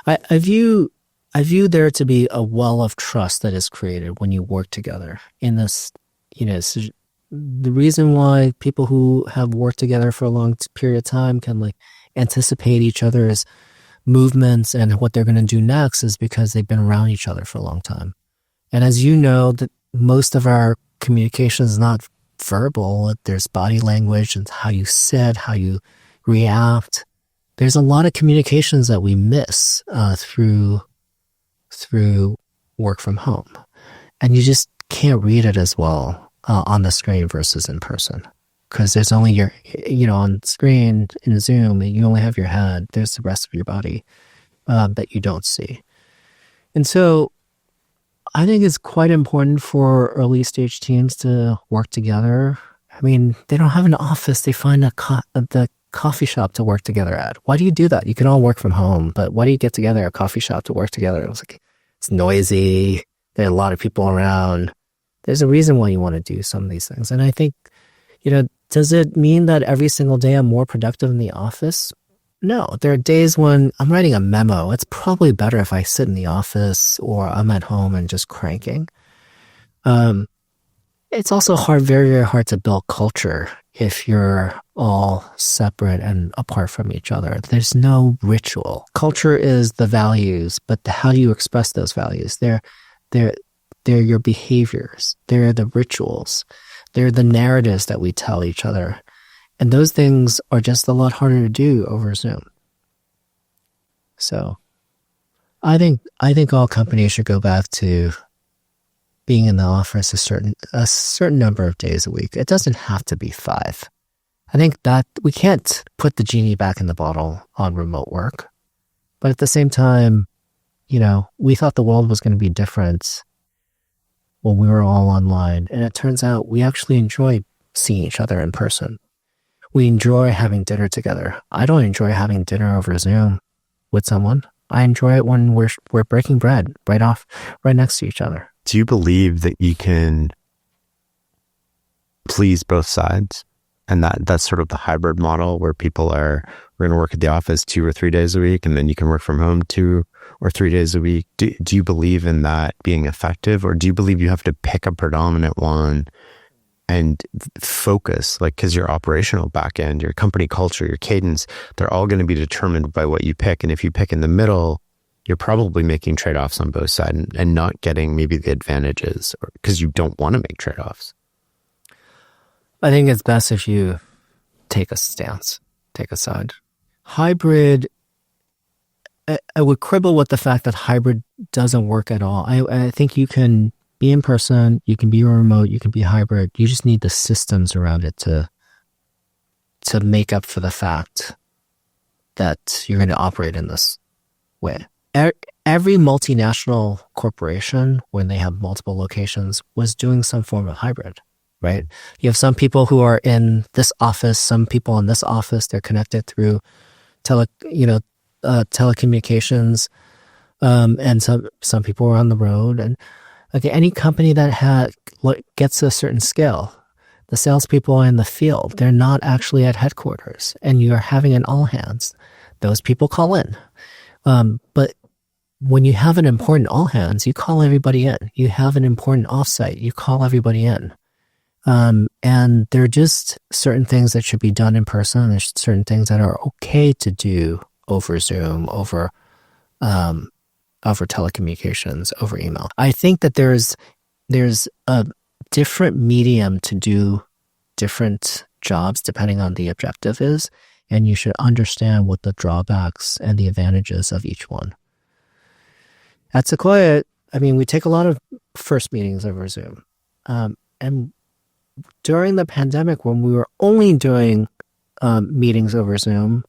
I view there to be a well of trust that is created when you work together. In this, the reason why people who have worked together for a long period of time can like anticipate each other's movements and what they're going to do next is because they've been around each other for a long time. And as you know, that most of our communication is not verbal. There's body language and how you sit, how you react. There's a lot of communications that we miss through work from home. And you just can't read it as well on the screen versus in person. Because there's only on screen in Zoom, you only have your head. There's the rest of your body that you don't see. And so I think it's quite important for early stage teams to work together. I mean, they don't have an office. They find the coffee shop to work together at. Why do you do that? You can all work from home, but why do you get together at a coffee shop to work together? It was like, it's noisy. There are a lot of people around. There's a reason why you want to do some of these things. And I think, does it mean that every single day I'm more productive in the office? No. There are days when I'm writing a memo. It's probably better if I sit in the office or I'm at home and just cranking. It's also very, very hard to build culture if you're all separate and apart from each other. There's no ritual. Culture is the values, but how do you express those values? They're your behaviors. They're the rituals. They're the narratives that we tell each other. And those things are just a lot harder to do over Zoom. So I think all companies should go back to being in the office a certain number of days a week. It doesn't have to be 5. I think that we can't put the genie back in the bottle on remote work. But at the same time, we thought the world was going to be different when we were all online. And it turns out we actually enjoy seeing each other in person. We enjoy having dinner together. I don't enjoy having dinner over Zoom with someone. I enjoy it when we're breaking bread right next to each other. Do you believe that you can please both sides? And that's sort of the hybrid model where we're going to work at the office 2 or 3 days a week, and then you can work from home 2 or 3 days a week. Do you believe in that being effective, or do you believe you have to pick a predominant one and focus, because your operational backend, your company culture, your cadence, they're all going to be determined by what you pick. And if you pick in the middle, you're probably making trade-offs on both sides and not getting maybe the advantages because you don't want to make trade-offs. I think it's best if you take a stance, take a side. Hybrid I would quibble with the fact that hybrid doesn't work at all. I think you can be in person, you can be remote, you can be hybrid. You just need the systems around it to make up for the fact that you're going to operate in this way. Every multinational corporation, when they have multiple locations, was doing some form of hybrid, right? You have some people who are in this office, some people in this office, they're connected through telecommunications, and some people are on the road. And okay, any company that gets to a certain scale, the salespeople in the field, they're not actually at headquarters, and you're having an all hands. Those people call in. But when you have an important all hands, you call everybody in. You have an important offsite, you call everybody in. And there are just certain things that should be done in person. There's certain things that are okay to do over Zoom, over telecommunications, over email. I think that there's a different medium to do different jobs depending on the objective is, and you should understand what the drawbacks and the advantages of each one. At Sequoia, I mean, we take a lot of first meetings over Zoom. And during the pandemic, when we were only doing meetings over Zoom,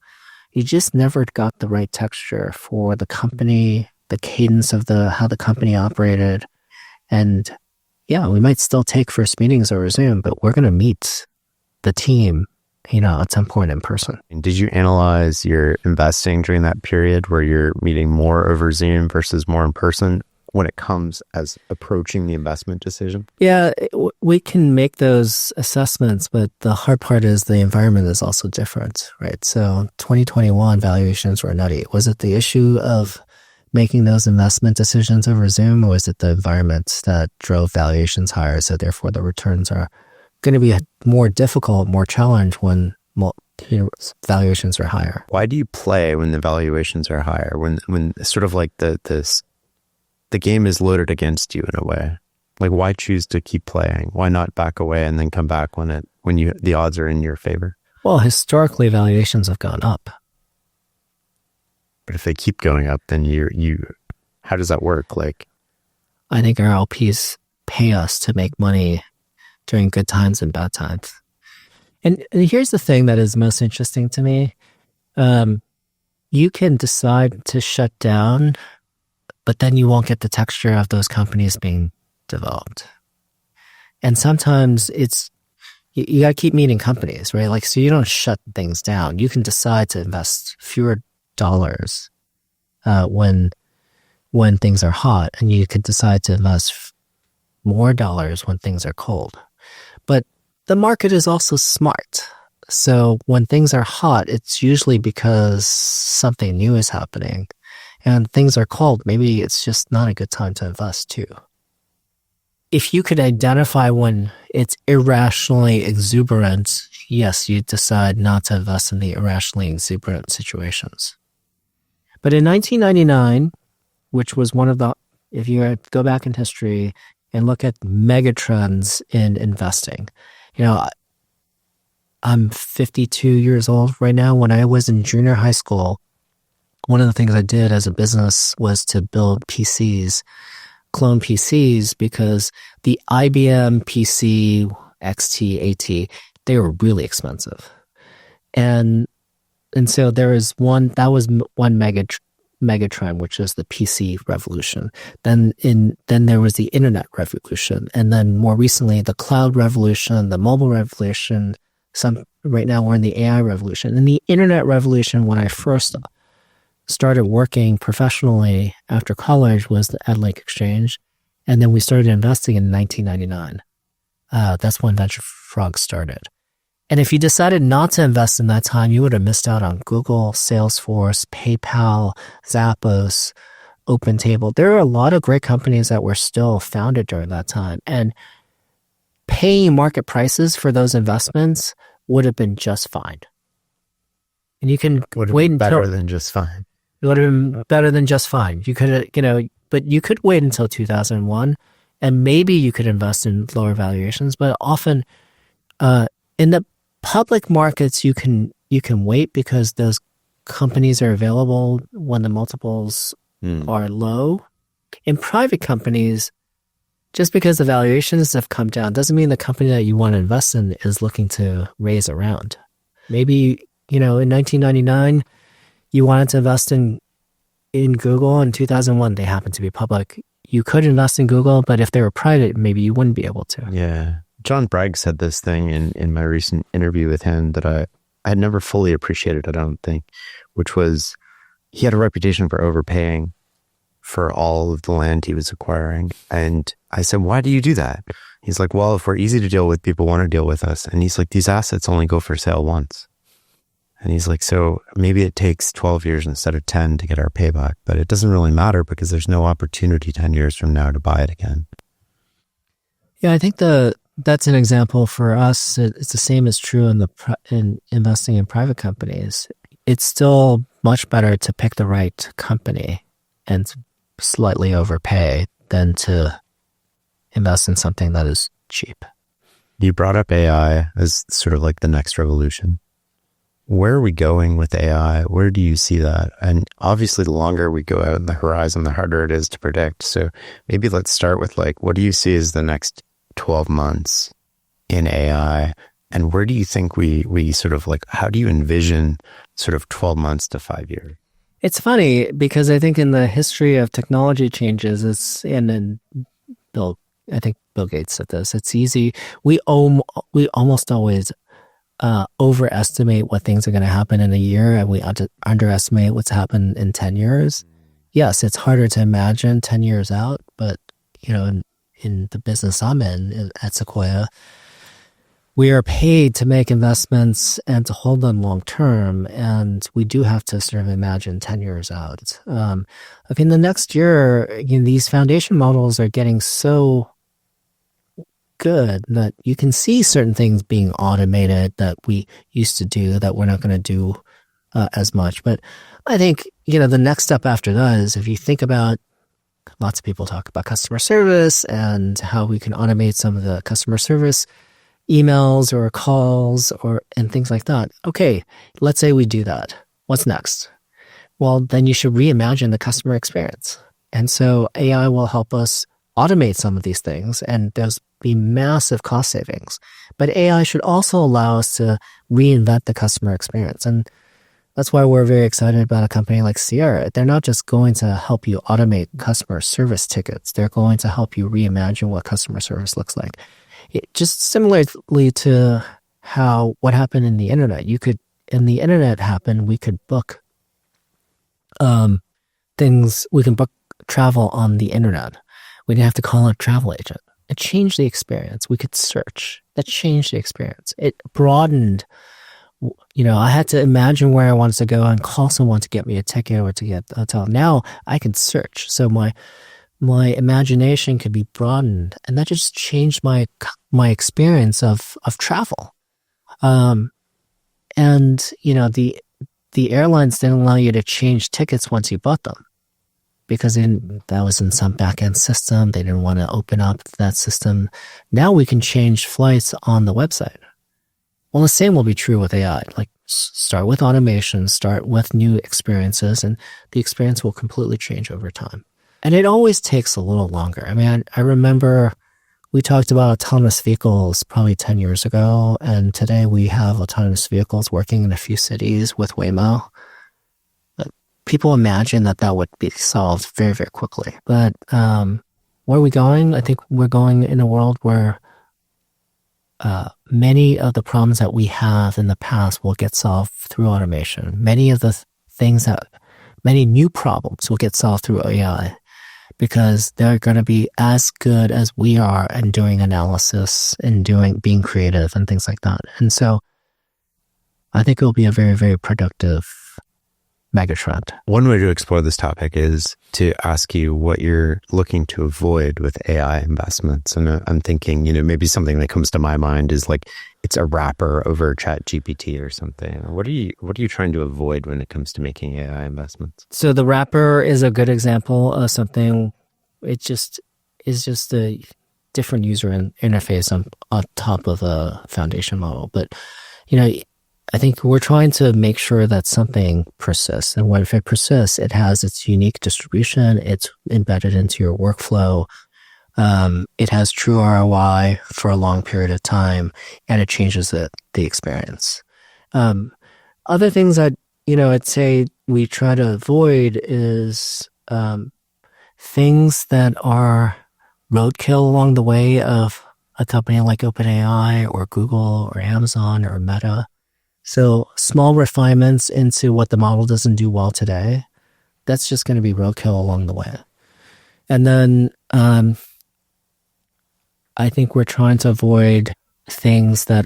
you just never got the right texture for the company, the cadence of how the company operated. And yeah, we might still take first meetings over Zoom, but we're going to meet the team, at some point in person. Did you analyze your investing during that period where you're meeting more over Zoom versus more in person when it comes as approaching the investment decision? Yeah, we can make those assessments, but the hard part is the environment is also different, right? So 2021 valuations were nutty. Was it the issue of making those investment decisions over Zoom, or was it the environment that drove valuations higher? So therefore the returns are going to be more difficult, more challenged when valuations are higher. Why do you play when the valuations are higher? When sort of like the game is loaded against you in a way? Like, why choose to keep playing? Why not back away and then come back when the odds are in your favor? Well, historically, valuations have gone up. But if they keep going up, then how does that work? Like, I think our LPs pay us to make money during good times and bad times. And here's the thing that is most interesting to me. You can decide to shut down, but then you won't get the texture of those companies being developed. And sometimes you got to keep meeting companies, right? Like, so you don't shut things down. You can decide to invest fewer dollars when things are hot, and you could decide to invest more dollars when things are cold. But the market is also smart. So when things are hot, it's usually because something new is happening. And things are cold, maybe it's just not a good time to invest too. If you could identify when it's irrationally exuberant, yes, you decide not to invest in the irrationally exuberant situations. But in 1999, which was one of the, if you go back in history and look at megatrends in investing, I'm 52 years old right now. When I was in junior high school, one of the things I did as a business was to build PCs, clone PCs, because the IBM PC, XT, AT, they were really expensive. And so there was one megatrend, which is the PC revolution. Then there was the internet revolution. And then more recently, the cloud revolution, the mobile revolution. Right now we're in the AI revolution. And the internet revolution, when I first started working professionally after college, was at LinkExchange. And then we started investing in 1999. That's when Venture Frog started. And if you decided not to invest in that time, you would have missed out on Google, Salesforce, PayPal, Zappos, OpenTable. There are a lot of great companies that were still founded during that time. And paying market prices for those investments would have been just fine. And you can wait until... Better than just fine. It would have been better than just fine. You could, but you could wait until 2001, and maybe you could invest in lower valuations. But often, in the public markets, you can wait because those companies are available, when the multiples are low. In private companies, just because the valuations have come down doesn't mean the company that you want to invest in is looking to raise a round. Maybe, in 1999, you wanted to invest in Google. In 2001, they happened to be public. You could invest in Google, but if they were private, maybe you wouldn't be able to. Yeah. John Bragg said this thing in my recent interview with him that I had never fully appreciated, I don't think, which was he had a reputation for overpaying for all of the land he was acquiring. And I said, why do you do that? He's like, well, if we're easy to deal with, people want to deal with us. And he's like, these assets only go for sale once. And he's like, so maybe it takes 12 years instead of 10 to get our payback, but it doesn't really matter because there's no opportunity 10 years from now to buy it again. Yeah, I think that's an example for us. It's the same as true in investing in private companies. It's still much better to pick the right company and slightly overpay than to invest in something that is cheap. You brought up AI as sort of like the next revolution. Where are we going with AI? Where do you see that? And obviously, the longer we go out in the horizon, the harder it is to predict. So maybe let's start with what do you see as the next 12 months in AI? And where do you think we sort of how do you envision sort of 12 months to 5 years? It's funny because I think in the history of technology changes, I think Bill Gates said this, it's easy. We almost always overestimate what things are going to happen in a year, and we underestimate what's happened in 10 years. Yes, it's harder to imagine 10 years out, but in the business I'm in at Sequoia, we are paid to make investments and to hold them long term, and we do have to sort of imagine 10 years out. In the next year, these foundation models are getting so good that you can see certain things being automated that we used to do that we're not going to do as much. But I think, the next step after that is if you think about, lots of people talk about customer service and how we can automate some of the customer service emails or calls and things like that. Okay, let's say we do that. What's next? Well, then you should reimagine the customer experience. And so AI will help us automate some of these things, and there's be massive cost savings. But AI should also allow us to reinvent the customer experience. And that's why we're very excited about a company like Sierra. They're not just going to help you automate customer service tickets. They're going to help you reimagine what customer service looks like. Just similarly to what happened in the internet. In the internet happened, we could book things, we can book travel on the internet. We didn't have to call a travel agent. It changed the experience. We could search. That changed the experience. It broadened, I had to imagine where I wanted to go and call someone to get me a ticket or to get a hotel. Now I can search. So my imagination could be broadened, and that just changed my experience of travel. The airlines didn't allow you to change tickets once you bought them because that was in some back-end system. They didn't want to open up that system. Now we can change flights on the website. Well, the same will be true with AI. Start with automation, start with new experiences, and the experience will completely change over time. And it always takes a little longer. I remember we talked about autonomous vehicles probably 10 years ago, and today we have autonomous vehicles working in a few cities with Waymo. People imagine that would be solved very, very quickly. But where are we going? I think we're going in a world where many of the problems that we have in the past will get solved through automation. Many of the many new problems will get solved through AI because they're going to be as good as we are in doing analysis and being creative and things like that. And so I think it will be a very, very productive megatrend. One way to explore this topic is to ask you what you're looking to avoid with AI investments. And I'm thinking, maybe something that comes to my mind is it's a wrapper over ChatGPT or something. What are you trying to avoid when it comes to making AI investments? So the wrapper is a good example of something. It is just a different user interface on top of a foundation model. But, I think we're trying to make sure that something persists. And if it persists, it has its unique distribution. It's embedded into your workflow. It has true ROI for a long period of time, and it changes the experience. Other things I'd say we try to avoid is things that are roadkill along the way of a company like OpenAI or Google or Amazon or Meta. So small refinements into what the model doesn't do well today, that's just going to be roadkill along the way. And then I think we're trying to avoid things that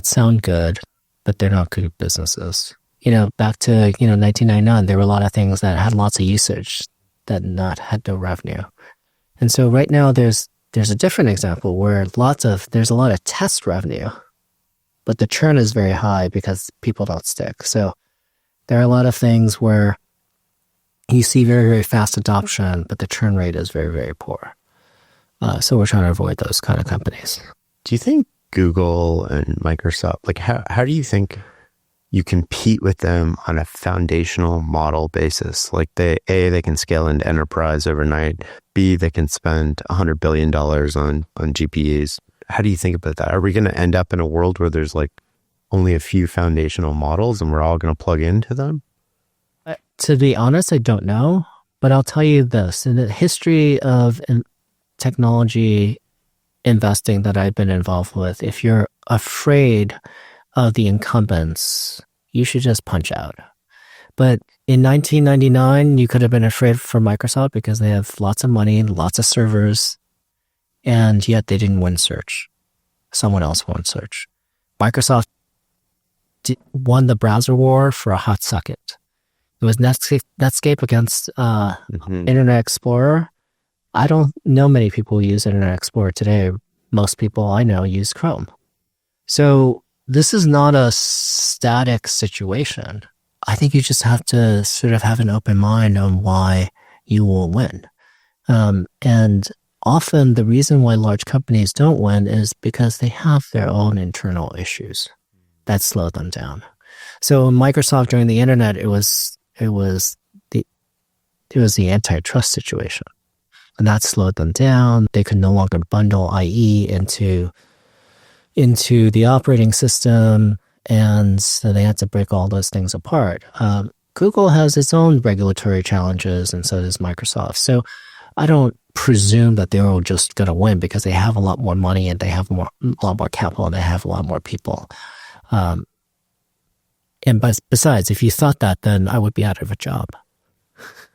sound good, but they're not good businesses. Back to 1999, there were a lot of things that had lots of usage that had no revenue. And so right now there's a different example where there's a lot of test revenue, but the churn is very high because people don't stick. So there are a lot of things where you see very, very fast adoption, but the churn rate is very, very poor. So we're trying to avoid those kind of companies. Do you think Google and Microsoft, how do you think you compete with them on a foundational model basis? They can scale into enterprise overnight. B, they can spend $100 billion on GPUs. How do you think about that? Are we going to end up in a world where there's only a few foundational models and we're all going to plug into them? To be honest, I don't know, but I'll tell you this. In the history of technology investing that I've been involved with, if you're afraid of the incumbents, you should just punch out. But in 1999, you could have been afraid for Microsoft because they have lots of money, lots of servers, and yet they didn't win search. Someone else won search. Microsoft won the browser war for a hot second. It was Netscape against Internet Explorer. I don't know many people who use Internet Explorer today. Most people I know use Chrome. So this is not a static situation. I think you just have to sort of have an open mind on why you will win. And often the reason why large companies don't win is because they have their own internal issues that slow them down. So Microsoft during the internet, it was the antitrust situation. And that slowed them down. They could no longer bundle IE into the operating system, and so they had to break all those things apart. Google has its own regulatory challenges, and so does Microsoft. So I don't presume that they're all just going to win because they have a lot more money and they have a lot more capital and they have a lot more people. And besides, if you thought that, then I would be out of a job.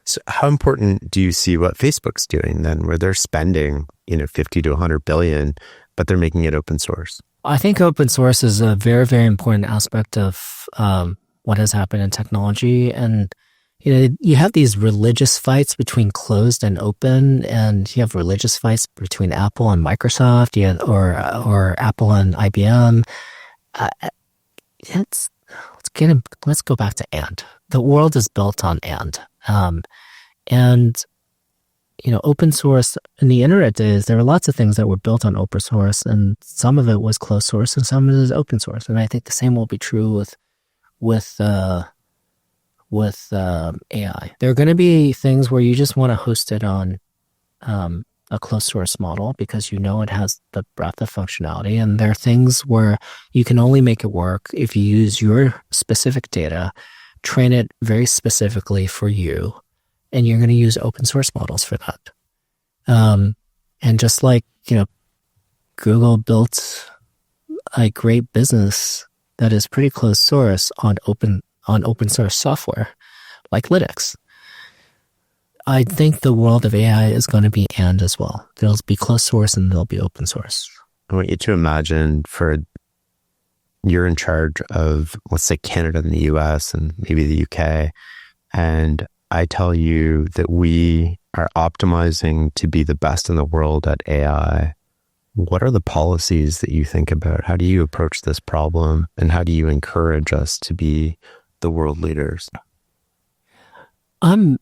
So how important do you see what Facebook's doing then, where they're spending, 50 to 100 billion, but they're making it open source? I think open source is a very, very important aspect of what has happened in technology. And, you have these religious fights between closed and open, and you have religious fights between Apple and Microsoft, or Apple and IBM. Let's go back to and. The world is built on and. Open source in the internet days, there were lots of things that were built on open source, and some of it was closed source and some of it is open source. And I think the same will be true with AI. There are going to be things where you just want to host it on a closed source model because it has the breadth of functionality. And there are things where you can only make it work if you use your specific data, train it very specifically for you, and you're going to use open source models for that. And just like, Google built a great business that is pretty closed source on open source software like Linux. I think the world of AI is going to be and as well. There'll be closed source and there'll be open source. I want you to imagine you're in charge of, let's say, Canada and the US and maybe the UK, and I tell you that we are optimizing to be the best in the world at AI. What are the policies that you think about? How do you approach this problem? And how do you encourage us to be the world leaders? I'm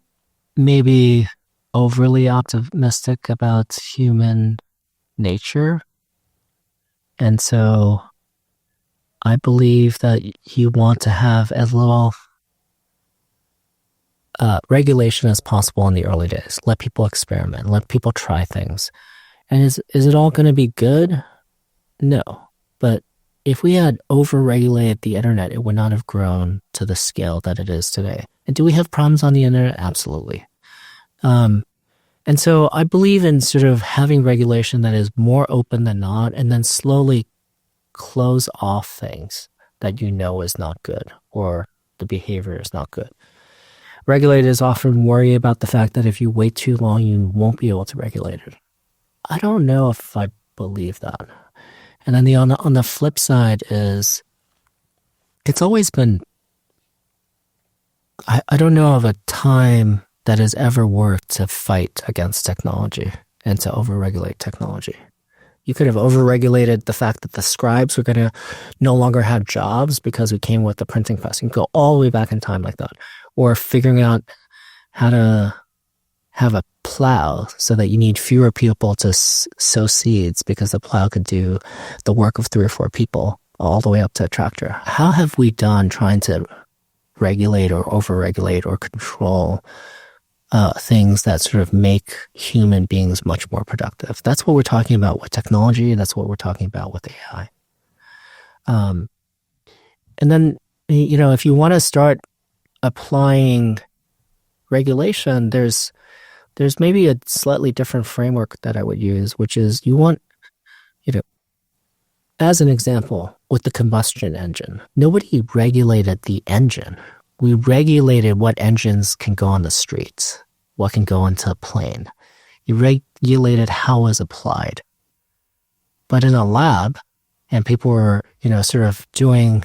maybe overly optimistic about human nature. And so I believe that you want to have as little regulation as possible in the early days. Let people experiment. Let people try things. And is it all going to be good? No. But if we had over-regulated the internet, it would not have grown to the scale that it is today. And do we have problems on the internet? Absolutely. And so I believe in sort of having regulation that is more open than not, and then slowly close off things that you know is not good or the behavior is not good. Regulators often worry about the fact that if you wait too long, you won't be able to regulate it. I don't know if I believe that. And then on the flip side is, it's always been, I don't know of a time that has ever worked to fight against technology and to overregulate technology. You could have overregulated the fact that the scribes were going to no longer have jobs because we came with the printing press. You can go all the way back in time like that. Or figuring out how to have a plow so that you need fewer people to sow seeds because the plow could do the work of 3 or 4 people all the way up to a tractor. How have we done trying to regulate or overregulate or control things that sort of make human beings much more productive? That's what we're talking about with technology. That's what we're talking about with AI. And then, if you want to start applying regulation, there's maybe a slightly different framework that I would use, which is you want, as an example, with the combustion engine, nobody regulated the engine. We regulated what engines can go on the streets, what can go into a plane. You regulated how it was applied. But in a lab, and people were, sort of doing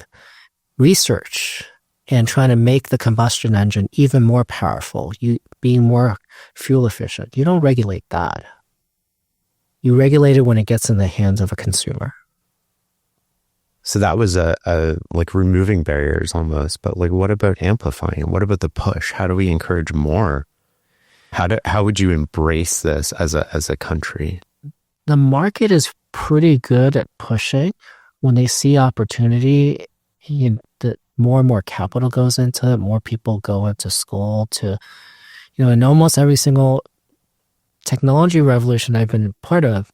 research and trying to make the combustion engine even more powerful, you being more fuel efficient. You don't regulate that. You regulate it when it gets in the hands of a consumer. So that was a like removing barriers almost, but like what about amplifying? What about the push? How do we encourage more? How would you embrace this as a country? The market is pretty good at pushing. When they see opportunity, that more and more capital goes into it, more people go into school to, in almost every single technology revolution I've been part of,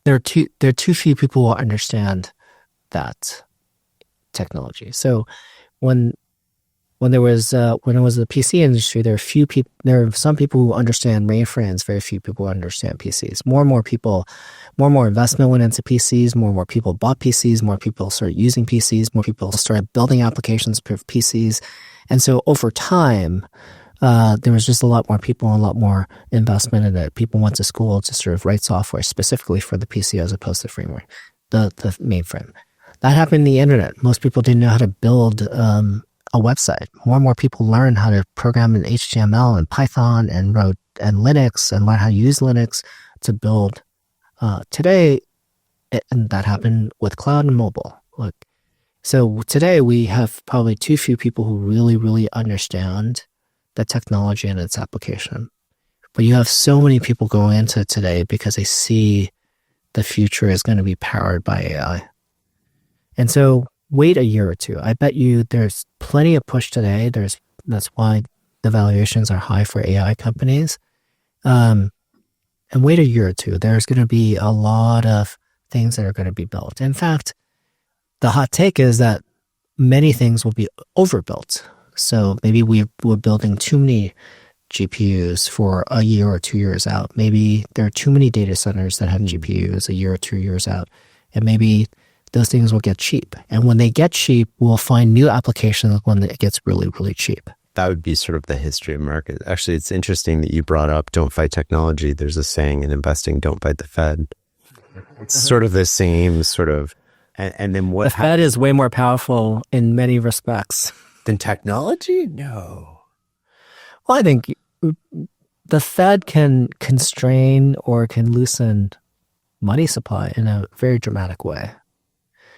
there are too few people who understand that technology. So when it was the PC industry, there are some people who understand mainframes, very few people who understand PCs. More and more investment went into PCs, more and more people bought PCs, more people started using PCs, more people started building applications for PCs. And so over time, there was just a lot more people and a lot more investment in it. People went to school to sort of write software specifically for the PC as opposed to the mainframe. That happened in the internet. Most people didn't know how to build a website. More and more people learn how to program in HTML and Python and Linux and learn how to use Linux to build today. And that happened with cloud and mobile. So today we have probably too few people who really, really understand the technology and its application. But you have so many people going into it today because they see the future is going to be powered by AI. And so wait a year or two. I bet you there's plenty of push today. That's why the valuations are high for AI companies. And wait a year or two. There's going to be a lot of things that are going to be built. In fact, the hot take is that many things will be overbuilt. So maybe we're building too many GPUs for a year or 2 years out. Maybe there are too many data centers that have GPUs a year or 2 years out. And maybe those things will get cheap. And when they get cheap, we'll find new applications when it gets really, really cheap. That would be sort of the history of market. Actually, it's interesting that you brought up, don't fight technology. There's a saying in investing, don't fight the Fed. It's sort of the same sort of, and then what? The Fed is way more powerful in many respects. Than technology? No. Well, I think the Fed can constrain or can loosen money supply in a very dramatic way.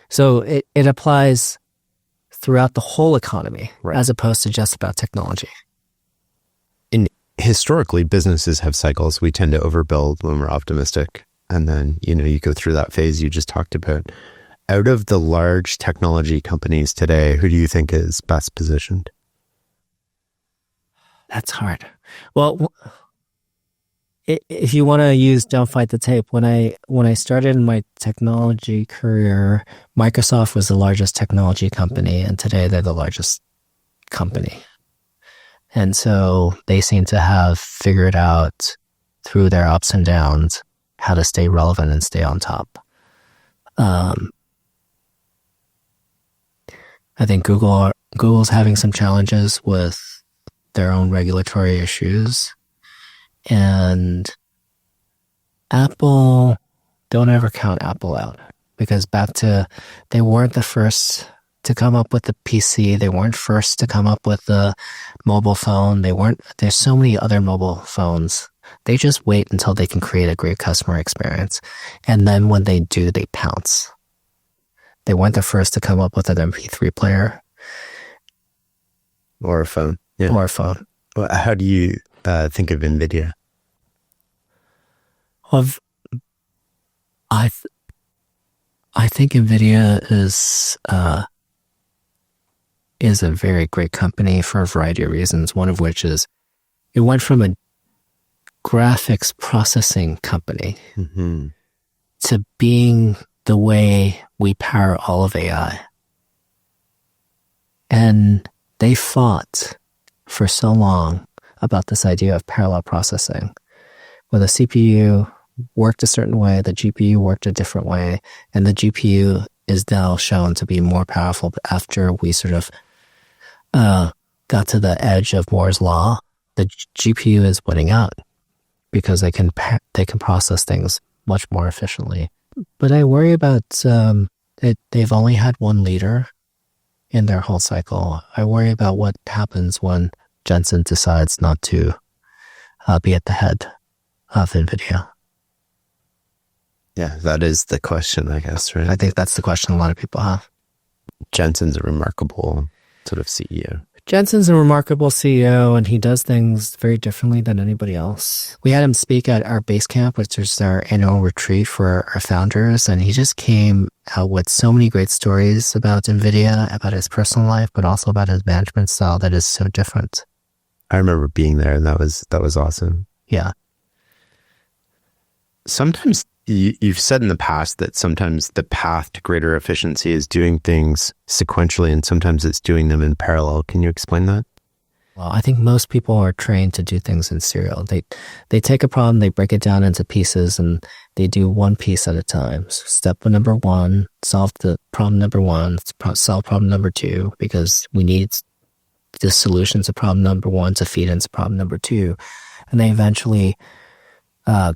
So it applies throughout the whole economy, right, as opposed to just about technology. And historically, businesses have cycles. We tend to overbuild when we're optimistic. And then, you go through that phase you just talked about. Out of the large technology companies today, who do you think is best positioned? That's hard. Well, if you want to use "Don't Fight the Tape," when I started in my technology career, Microsoft was the largest technology company, and today they're the largest company. And so they seem to have figured out through their ups and downs how to stay relevant and stay on top. I think Google's having some challenges with their own regulatory issues. And Apple, don't ever count Apple out, because they weren't the first to come up with the PC. They weren't first to come up with the mobile phone. There's so many other mobile phones. They just wait until they can create a great customer experience. And then when they do, they pounce. They weren't the first to come up with an MP3 player. Or a phone. Yeah. Or a phone. Well, how do you think of NVIDIA? I think NVIDIA is a very great company for a variety of reasons. One of which is it went from a graphics processing company to being the way we power all of AI. And they fought for so long about this idea of parallel processing, where the CPU worked a certain way, the GPU worked a different way, and the GPU is now shown to be more powerful. But after we sort of got to the edge of Moore's law, the GPU is winning out because they can process things much more efficiently. But I worry about they've only had one leader in their whole cycle. I worry about what happens when Jensen decides not to be at the head of NVIDIA. Yeah, that is the question, I guess, right? I think that's the question a lot of people have. Jensen's a remarkable sort of CEO. Jensen's a remarkable CEO, and he does things very differently than anybody else. We had him speak at our base camp, which is our annual retreat for our founders, and he just came out with so many great stories about NVIDIA, about his personal life, but also about his management style that is so different. I remember being there, and that was awesome. Yeah. Sometimes you've said in the past that sometimes the path to greater efficiency is doing things sequentially, and sometimes it's doing them in parallel. Can you explain that? Well, I think most people are trained to do things in serial. They take a problem, they break it down into pieces, and they do one piece at a time. So step number one, solve the problem number one, solve problem number two, because we need the solution to problem number one to feed into problem number two. And they eventually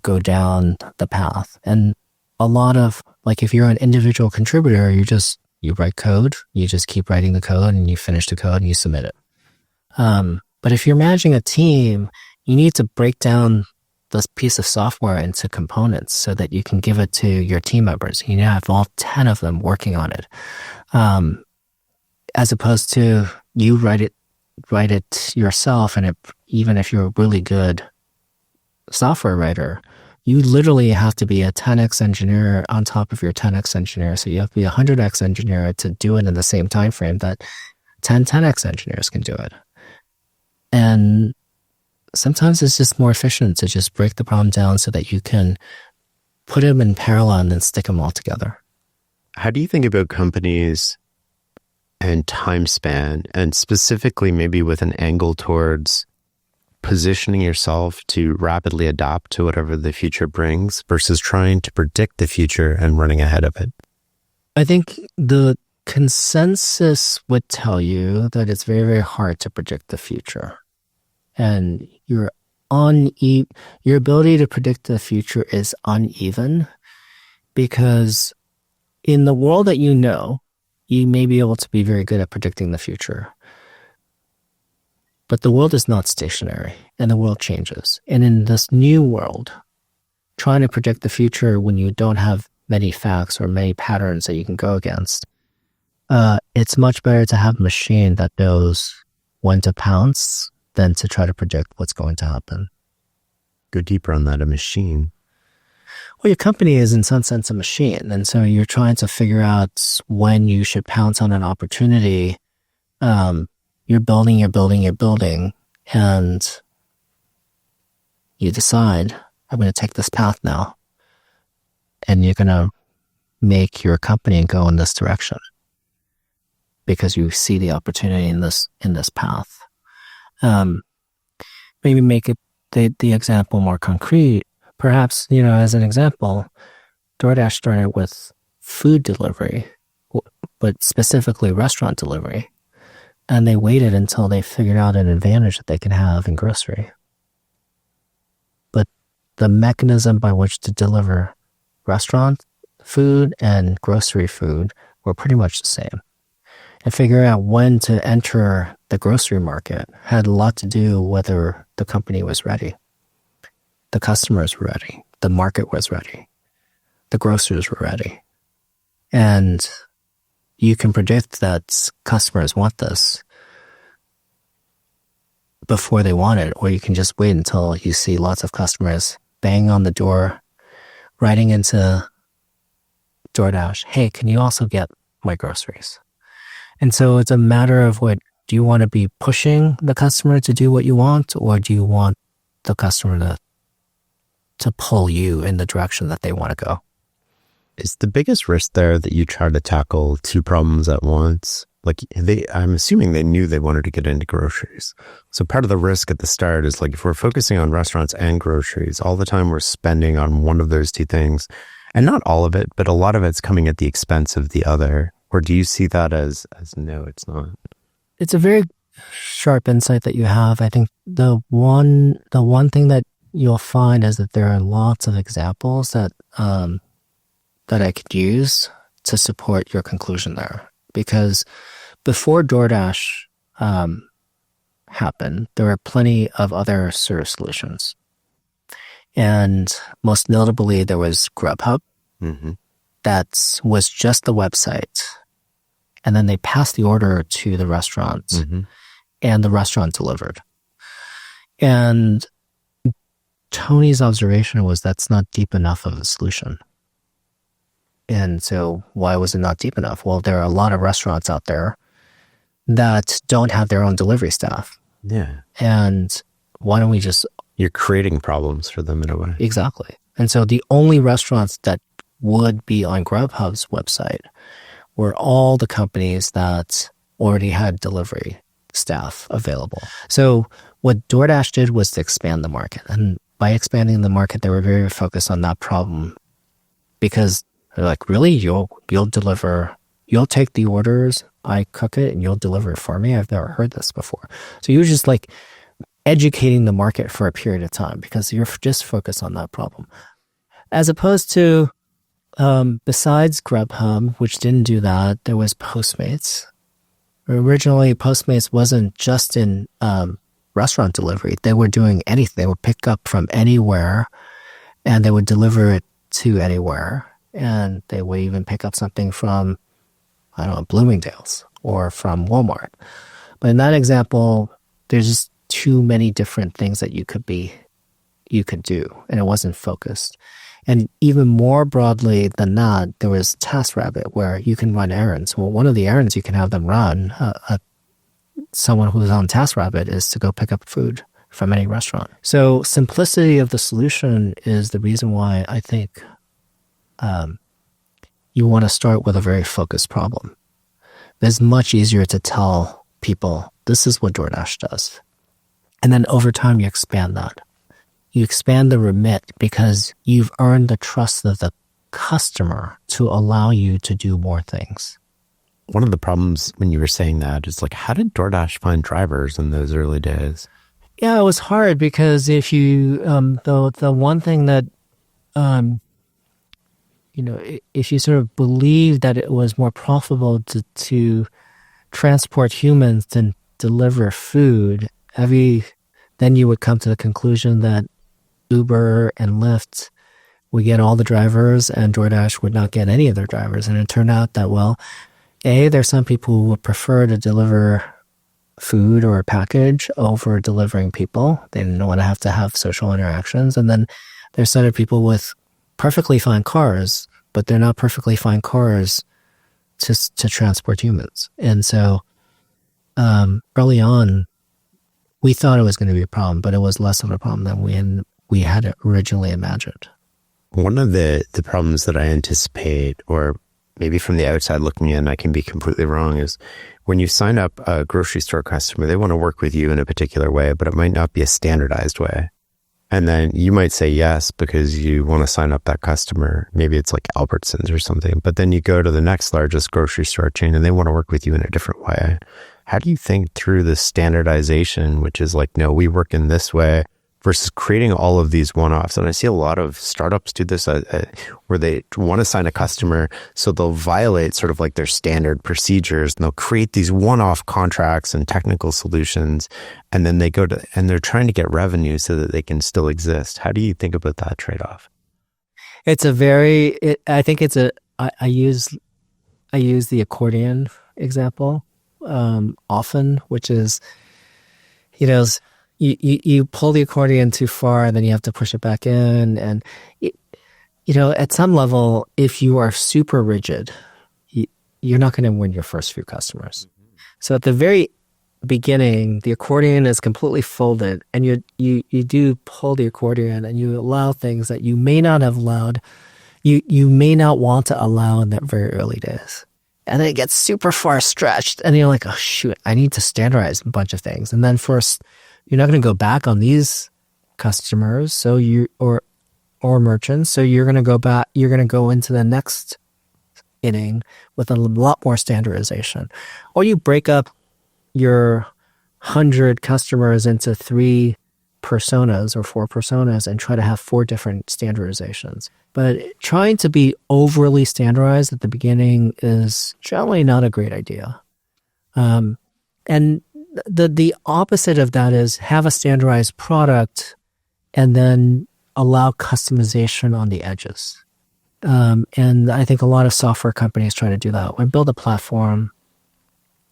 go down the path. And a lot of, like, if you're an individual contributor, you write code, you just keep writing the code, and you finish the code and you submit it. But if you're managing a team, you need to break down this piece of software into components so that you can give it to your team members. You need to have all 10 of them working on it. As opposed to you write it yourself, and even if you're a really good software writer, you literally have to be a 10x engineer on top of your 10x engineer. So you have to be a 100x engineer to do it in the same time frame that 10x engineers can do it. And sometimes it's just more efficient to just break the problem down so that you can put them in parallel and then stick them all together. How do you think about companies and time span, and specifically maybe with an angle towards positioning yourself to rapidly adapt to whatever the future brings versus trying to predict the future and running ahead of it? I think the consensus would tell you that it's very, very hard to predict the future. And your ability to predict the future is uneven, because in the world that you know, you may be able to be very good at predicting the future. But the world is not stationary, and the world changes. And in this new world, trying to predict the future when you don't have many facts or many patterns that you can go against, it's much better to have a machine that knows when to pounce than to try to predict what's going to happen. Go deeper on that, a machine. Well, your company is in some sense a machine. And so you're trying to figure out when you should pounce on an opportunity. You're building, and you decide, I'm going to take this path now. And you're going to make your company go in this direction because you see the opportunity in this path. Maybe make it the example more concrete. Perhaps, as an example, DoorDash started with food delivery, but specifically restaurant delivery. And they waited until they figured out an advantage that they can have in grocery. But the mechanism by which to deliver restaurant food and grocery food were pretty much the same. And figuring out when to enter the grocery market had a lot to do whether the company was ready. The customers were ready. The market was ready. The grocers were ready. And you can predict that customers want this before they want it, or you can just wait until you see lots of customers bang on the door, writing into DoorDash, hey, can you also get my groceries? And so it's a matter of do you want to be pushing the customer to do what you want, or do you want the customer to pull you in the direction that they want to go? Is the biggest risk there that you try to tackle two problems at once? Like I'm assuming they knew they wanted to get into groceries. So part of the risk at the start is if we're focusing on restaurants and groceries, all the time we're spending on one of those two things, and not all of it, but a lot of it's coming at the expense of the other. Or do you see that as no, it's not? It's a very sharp insight that you have. I think the one thing that you'll find is that there are lots of examples that I could use to support your conclusion there. Because before DoorDash happened, there were plenty of other service solutions. And most notably, there was Grubhub. Mm-hmm. That was just the website. And then they passed the order to the restaurant, mm-hmm. and the restaurant delivered. And Tony's observation was that's not deep enough of a solution. And so why was it not deep enough? Well, there are a lot of restaurants out there that don't have their own delivery staff. Yeah. And why don't we You're creating problems for them in a way. Exactly. And so the only restaurants that would be on Grubhub's website were all the companies that already had delivery staff available. So what DoorDash did was to expand the market. And by expanding the market, they were very focused on that problem because they're like, really? You'll deliver, you'll take the orders, I cook it, and you'll deliver it for me? I've never heard this before. So you're just educating the market for a period of time because you're just focused on that problem. As opposed to, besides Grubhub, which didn't do that, there was Postmates. Originally, Postmates wasn't just in restaurant delivery. They were doing anything. They would pick up from anywhere, and they would deliver it to anywhere. And they would even pick up something from, Bloomingdale's or from Walmart. But in that example, there's just too many different things that you could do, and it wasn't focused. And even more broadly than that, there was TaskRabbit, where you can run errands. Well, one of the errands you can have them run, someone who's on TaskRabbit, is to go pick up food from any restaurant. So simplicity of the solution is the reason why I think you want to start with a very focused problem. It's much easier to tell people, this is what DoorDash does. And then over time, you expand that. You expand the remit because you've earned the trust of the customer to allow you to do more things. One of the problems when you were saying that is how did DoorDash find drivers in those early days? Yeah, it was hard because if you, the one thing that, if you sort of believe that it was more profitable to transport humans than deliver food, then you would come to the conclusion that Uber and Lyft would get all the drivers and DoorDash would not get any of their drivers. And it turned out that, there's some people who would prefer to deliver food or a package over delivering people. They didn't want to have social interactions. And then there's other people with perfectly fine cars, but they're not perfectly fine cars to transport humans. And so early on, we thought it was going to be a problem, but it was less of a problem than we had originally imagined. One of the problems that I anticipate, or maybe from the outside looking in, I can be completely wrong, is when you sign up a grocery store customer, they want to work with you in a particular way, but it might not be a standardized way. And then you might say yes because you want to sign up that customer. Maybe it's like Albertsons or something. But then you go to the next largest grocery store chain and they want to work with you in a different way. How do you think through the standardization, which is like, no, we work in this way, versus creating all of these one-offs? And I see a lot of startups do this where they want to sign a customer, so they'll violate sort of like their standard procedures, and they'll create these one-off contracts and technical solutions, and then and they're trying to get revenue so that they can still exist. How do you think about that trade-off? I use the accordion example often, which is, you pull the accordion too far, and then you have to push it back in. And, at some level, if you are super rigid, you're not going to win your first few customers. Mm-hmm. So at the very beginning, the accordion is completely folded, and you do pull the accordion and you allow things that you may not have allowed, you may not want to allow in that very early days. And then it gets super far stretched, and you're like, oh shoot, I need to standardize a bunch of things. And then first, you're not going to go back on these customers, or merchants. So you're going to go back. You're going to go into the next inning with a lot more standardization, or you break up your 100 customers into 3 personas or 4 personas and try to have 4 different standardizations. But trying to be overly standardized at the beginning is generally not a great idea. And the opposite of that is have a standardized product and then allow customization on the edges. And I think a lot of software companies try to do that. When build a platform,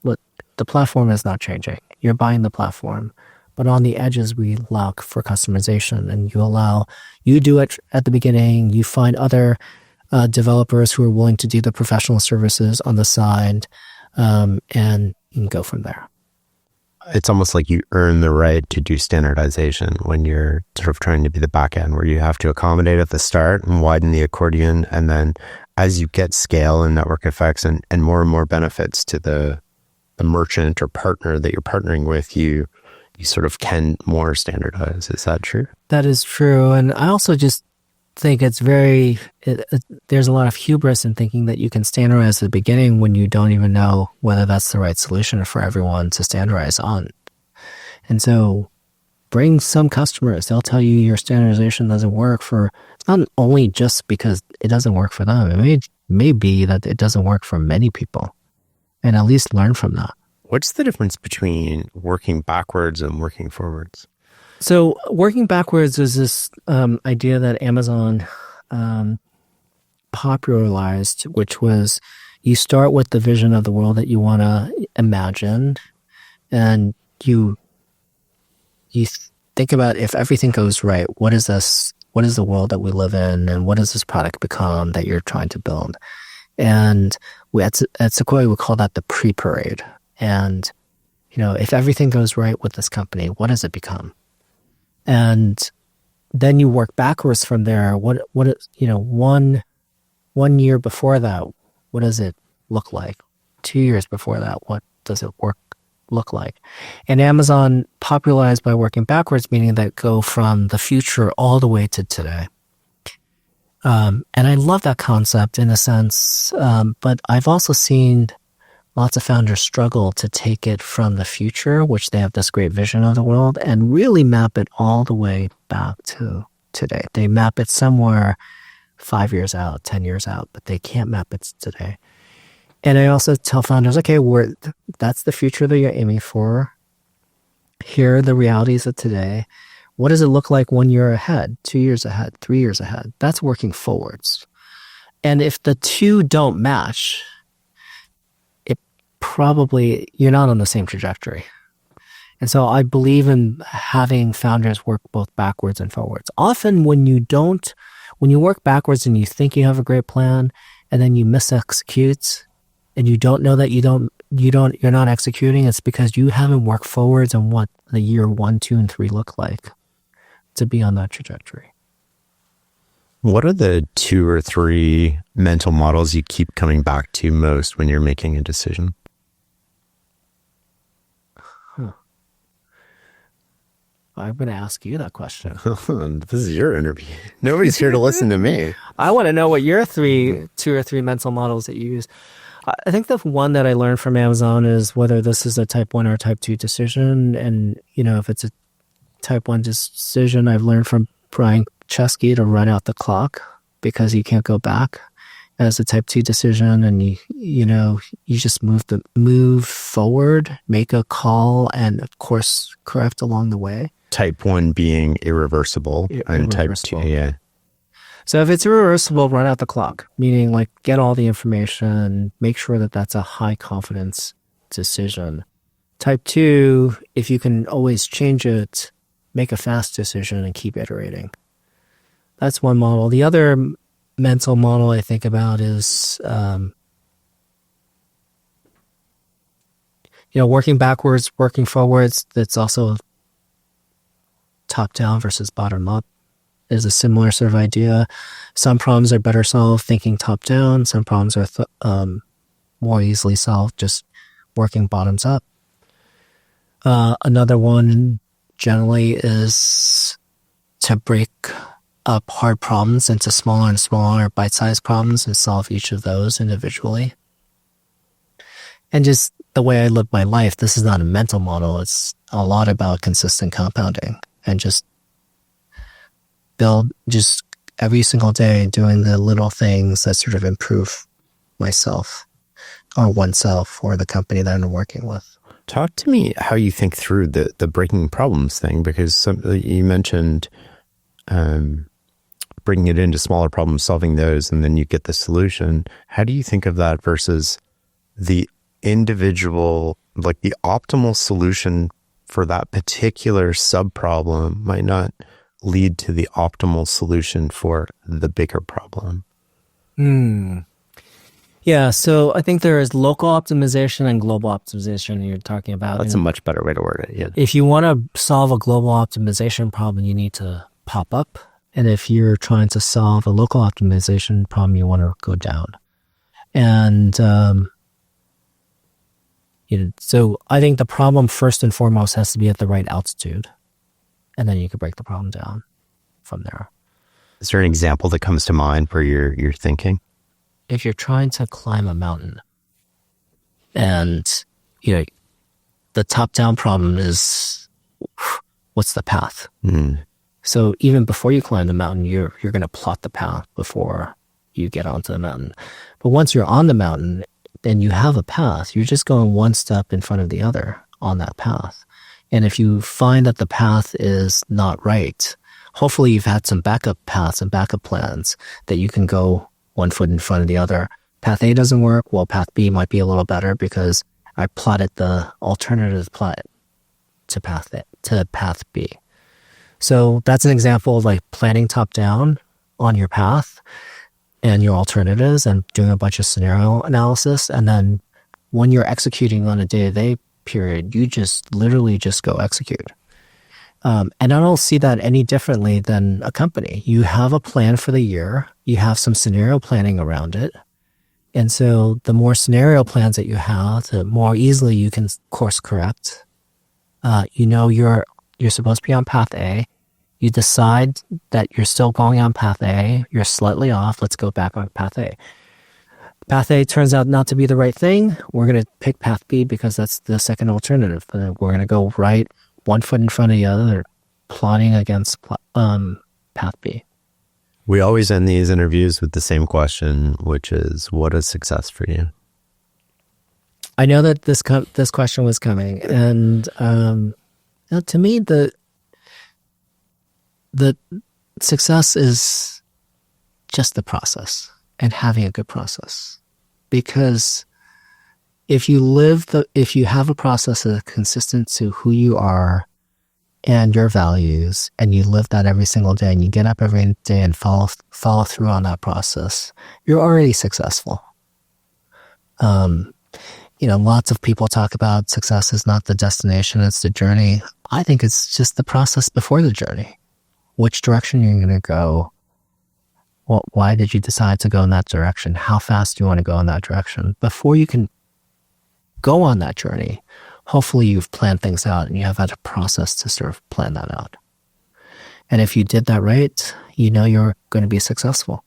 look, the platform is not changing. You're buying the platform. But on the edges, we allow for customization, and you do it at the beginning. You find other developers who are willing to do the professional services on the side, and you can go from there. It's almost like you earn the right to do standardization when you're sort of trying to be the back end, where you have to accommodate at the start and widen the accordion. And then as you get scale and network effects and more benefits to the merchant or partner that you're partnering with, you sort of can more standardize. Is that true? That is true. And I also just think there's a lot of hubris in thinking that you can standardize at the beginning when you don't even know whether that's the right solution for everyone to standardize on. And so bring some customers. They'll tell you your standardization doesn't work it's not only just because it doesn't work for them. It may be that it doesn't work for many people, and at least learn from that. What's the difference between working backwards and working forwards? So working backwards is this idea that Amazon popularized, which was you start with the vision of the world that you want to imagine, and you think about, if everything goes right, what is the world that we live in, and what does this product become that you're trying to build? And at Sequoia, we call that the pre-parade. And, if everything goes right with this company, what does it become? And then you work backwards from there. One year before that, what does it look like? 2 years before that, what does it look like? And Amazon popularized by working backwards, meaning that go from the future all the way to today. And I love that concept in a sense, but I've also seen lots of founders struggle to take it from the future, which they have this great vision of the world, and really map it all the way back to today. They map it somewhere 5 years out, 10 years out, but they can't map it to today. And I also tell founders, okay, that's the future that you're aiming for. Here are the realities of today. What does it look like 1 year ahead, 2 years ahead, 3 years ahead? That's working forwards. And if the two don't match, probably you're not on the same trajectory. And so I believe in having founders work both backwards and forwards. Often when when you work backwards and you think you have a great plan and then you misexecute and you don't know that you're not executing, it's because you haven't worked forwards on what the year 1, 2, and 3 look like to be on that trajectory. What are the 2 or 3 mental models you keep coming back to most when you're making a decision? I'm going to ask you that question. This is your interview. Nobody's here to listen to me. I want to know what your 2 or 3 mental models that you use. I think the one that I learned from Amazon is whether this is a type 1 or type 2 decision. And, if it's a type 1 decision, I've learned from Brian Chesky to run out the clock because you can't go back. As a type 2 decision, and you just move forward, make a call, and of course correct along the way. Type 1 being irreversible, and type 2, yeah. So if it's irreversible, run out the clock, meaning like get all the information, make sure that that's a high confidence decision. Type 2, if you can always change it, make a fast decision and keep iterating. That's one model. The other mental model I think about is, working backwards, working forwards. That's also top down versus bottom up is a similar sort of idea. Some problems are better solved thinking top down. Some problems are more easily solved just working bottoms up. Another one generally is to break up hard problems into smaller and smaller bite-sized problems and solve each of those individually. And just the way I live my life, this is not a mental model. It's a lot about consistent compounding and just build just every single day doing the little things that sort of improve myself or oneself or the company that I'm working with. Talk to me how you think through the breaking problems thing, because you mentioned breaking it into smaller problems, solving those, and then you get the solution. How do you think of that versus the individual, like the optimal solution for that particular sub-problem might not lead to the optimal solution for the bigger problem? Yeah, so I think there is local optimization and global optimization you're talking about. That's a much better way to word it, yeah. If you want to solve a global optimization problem, you need to pop up. And if you're trying to solve a local optimization problem, you want to go down. And so I think the problem first and foremost has to be at the right altitude. And then you can break the problem down from there. Is there an example that comes to mind where you're thinking? If you're trying to climb a mountain and the top-down problem is what's the path? So even before you climb the mountain, you're going to plot the path before you get onto the mountain. But once you're on the mountain, then you have a path. You're just going one step in front of the other on that path. And if you find that the path is not right, hopefully you've had some backup paths and backup plans that you can go one foot in front of the other. Path A doesn't work. Well, path B might be a little better because I plotted the alternative plot to path B. So that's an example of like planning top down on your path and your alternatives and doing a bunch of scenario analysis. And then when you're executing on a day-to-day period, you just literally just go execute. And I don't see that any differently than a company. You have a plan for the year. You have some scenario planning around it. And so the more scenario plans that you have, the more easily you can course correct. You're supposed to be on path A. You decide that you're still going on path A. You're slightly off. Let's go back on path A. Path A turns out not to be the right thing. We're going to pick path B because that's the second alternative. We're going to go right, one foot in front of the other, plotting against path B. We always end these interviews with the same question, which is, what is success for you? I know that this question was coming, and to me, the success is just the process and having a good process. Because if you have a process that's consistent to who you are and your values, and you live that every single day, and you get up every day and follow through on that process, you're already successful. Lots of people talk about success is not the destination, it's the journey. I think it's just the process before the journey. Which direction you're going to go. Well, why did you decide to go in that direction? How fast do you want to go in that direction? Before you can go on that journey, hopefully you've planned things out and you have had a process to sort of plan that out. And if you did that right, you're going to be successful.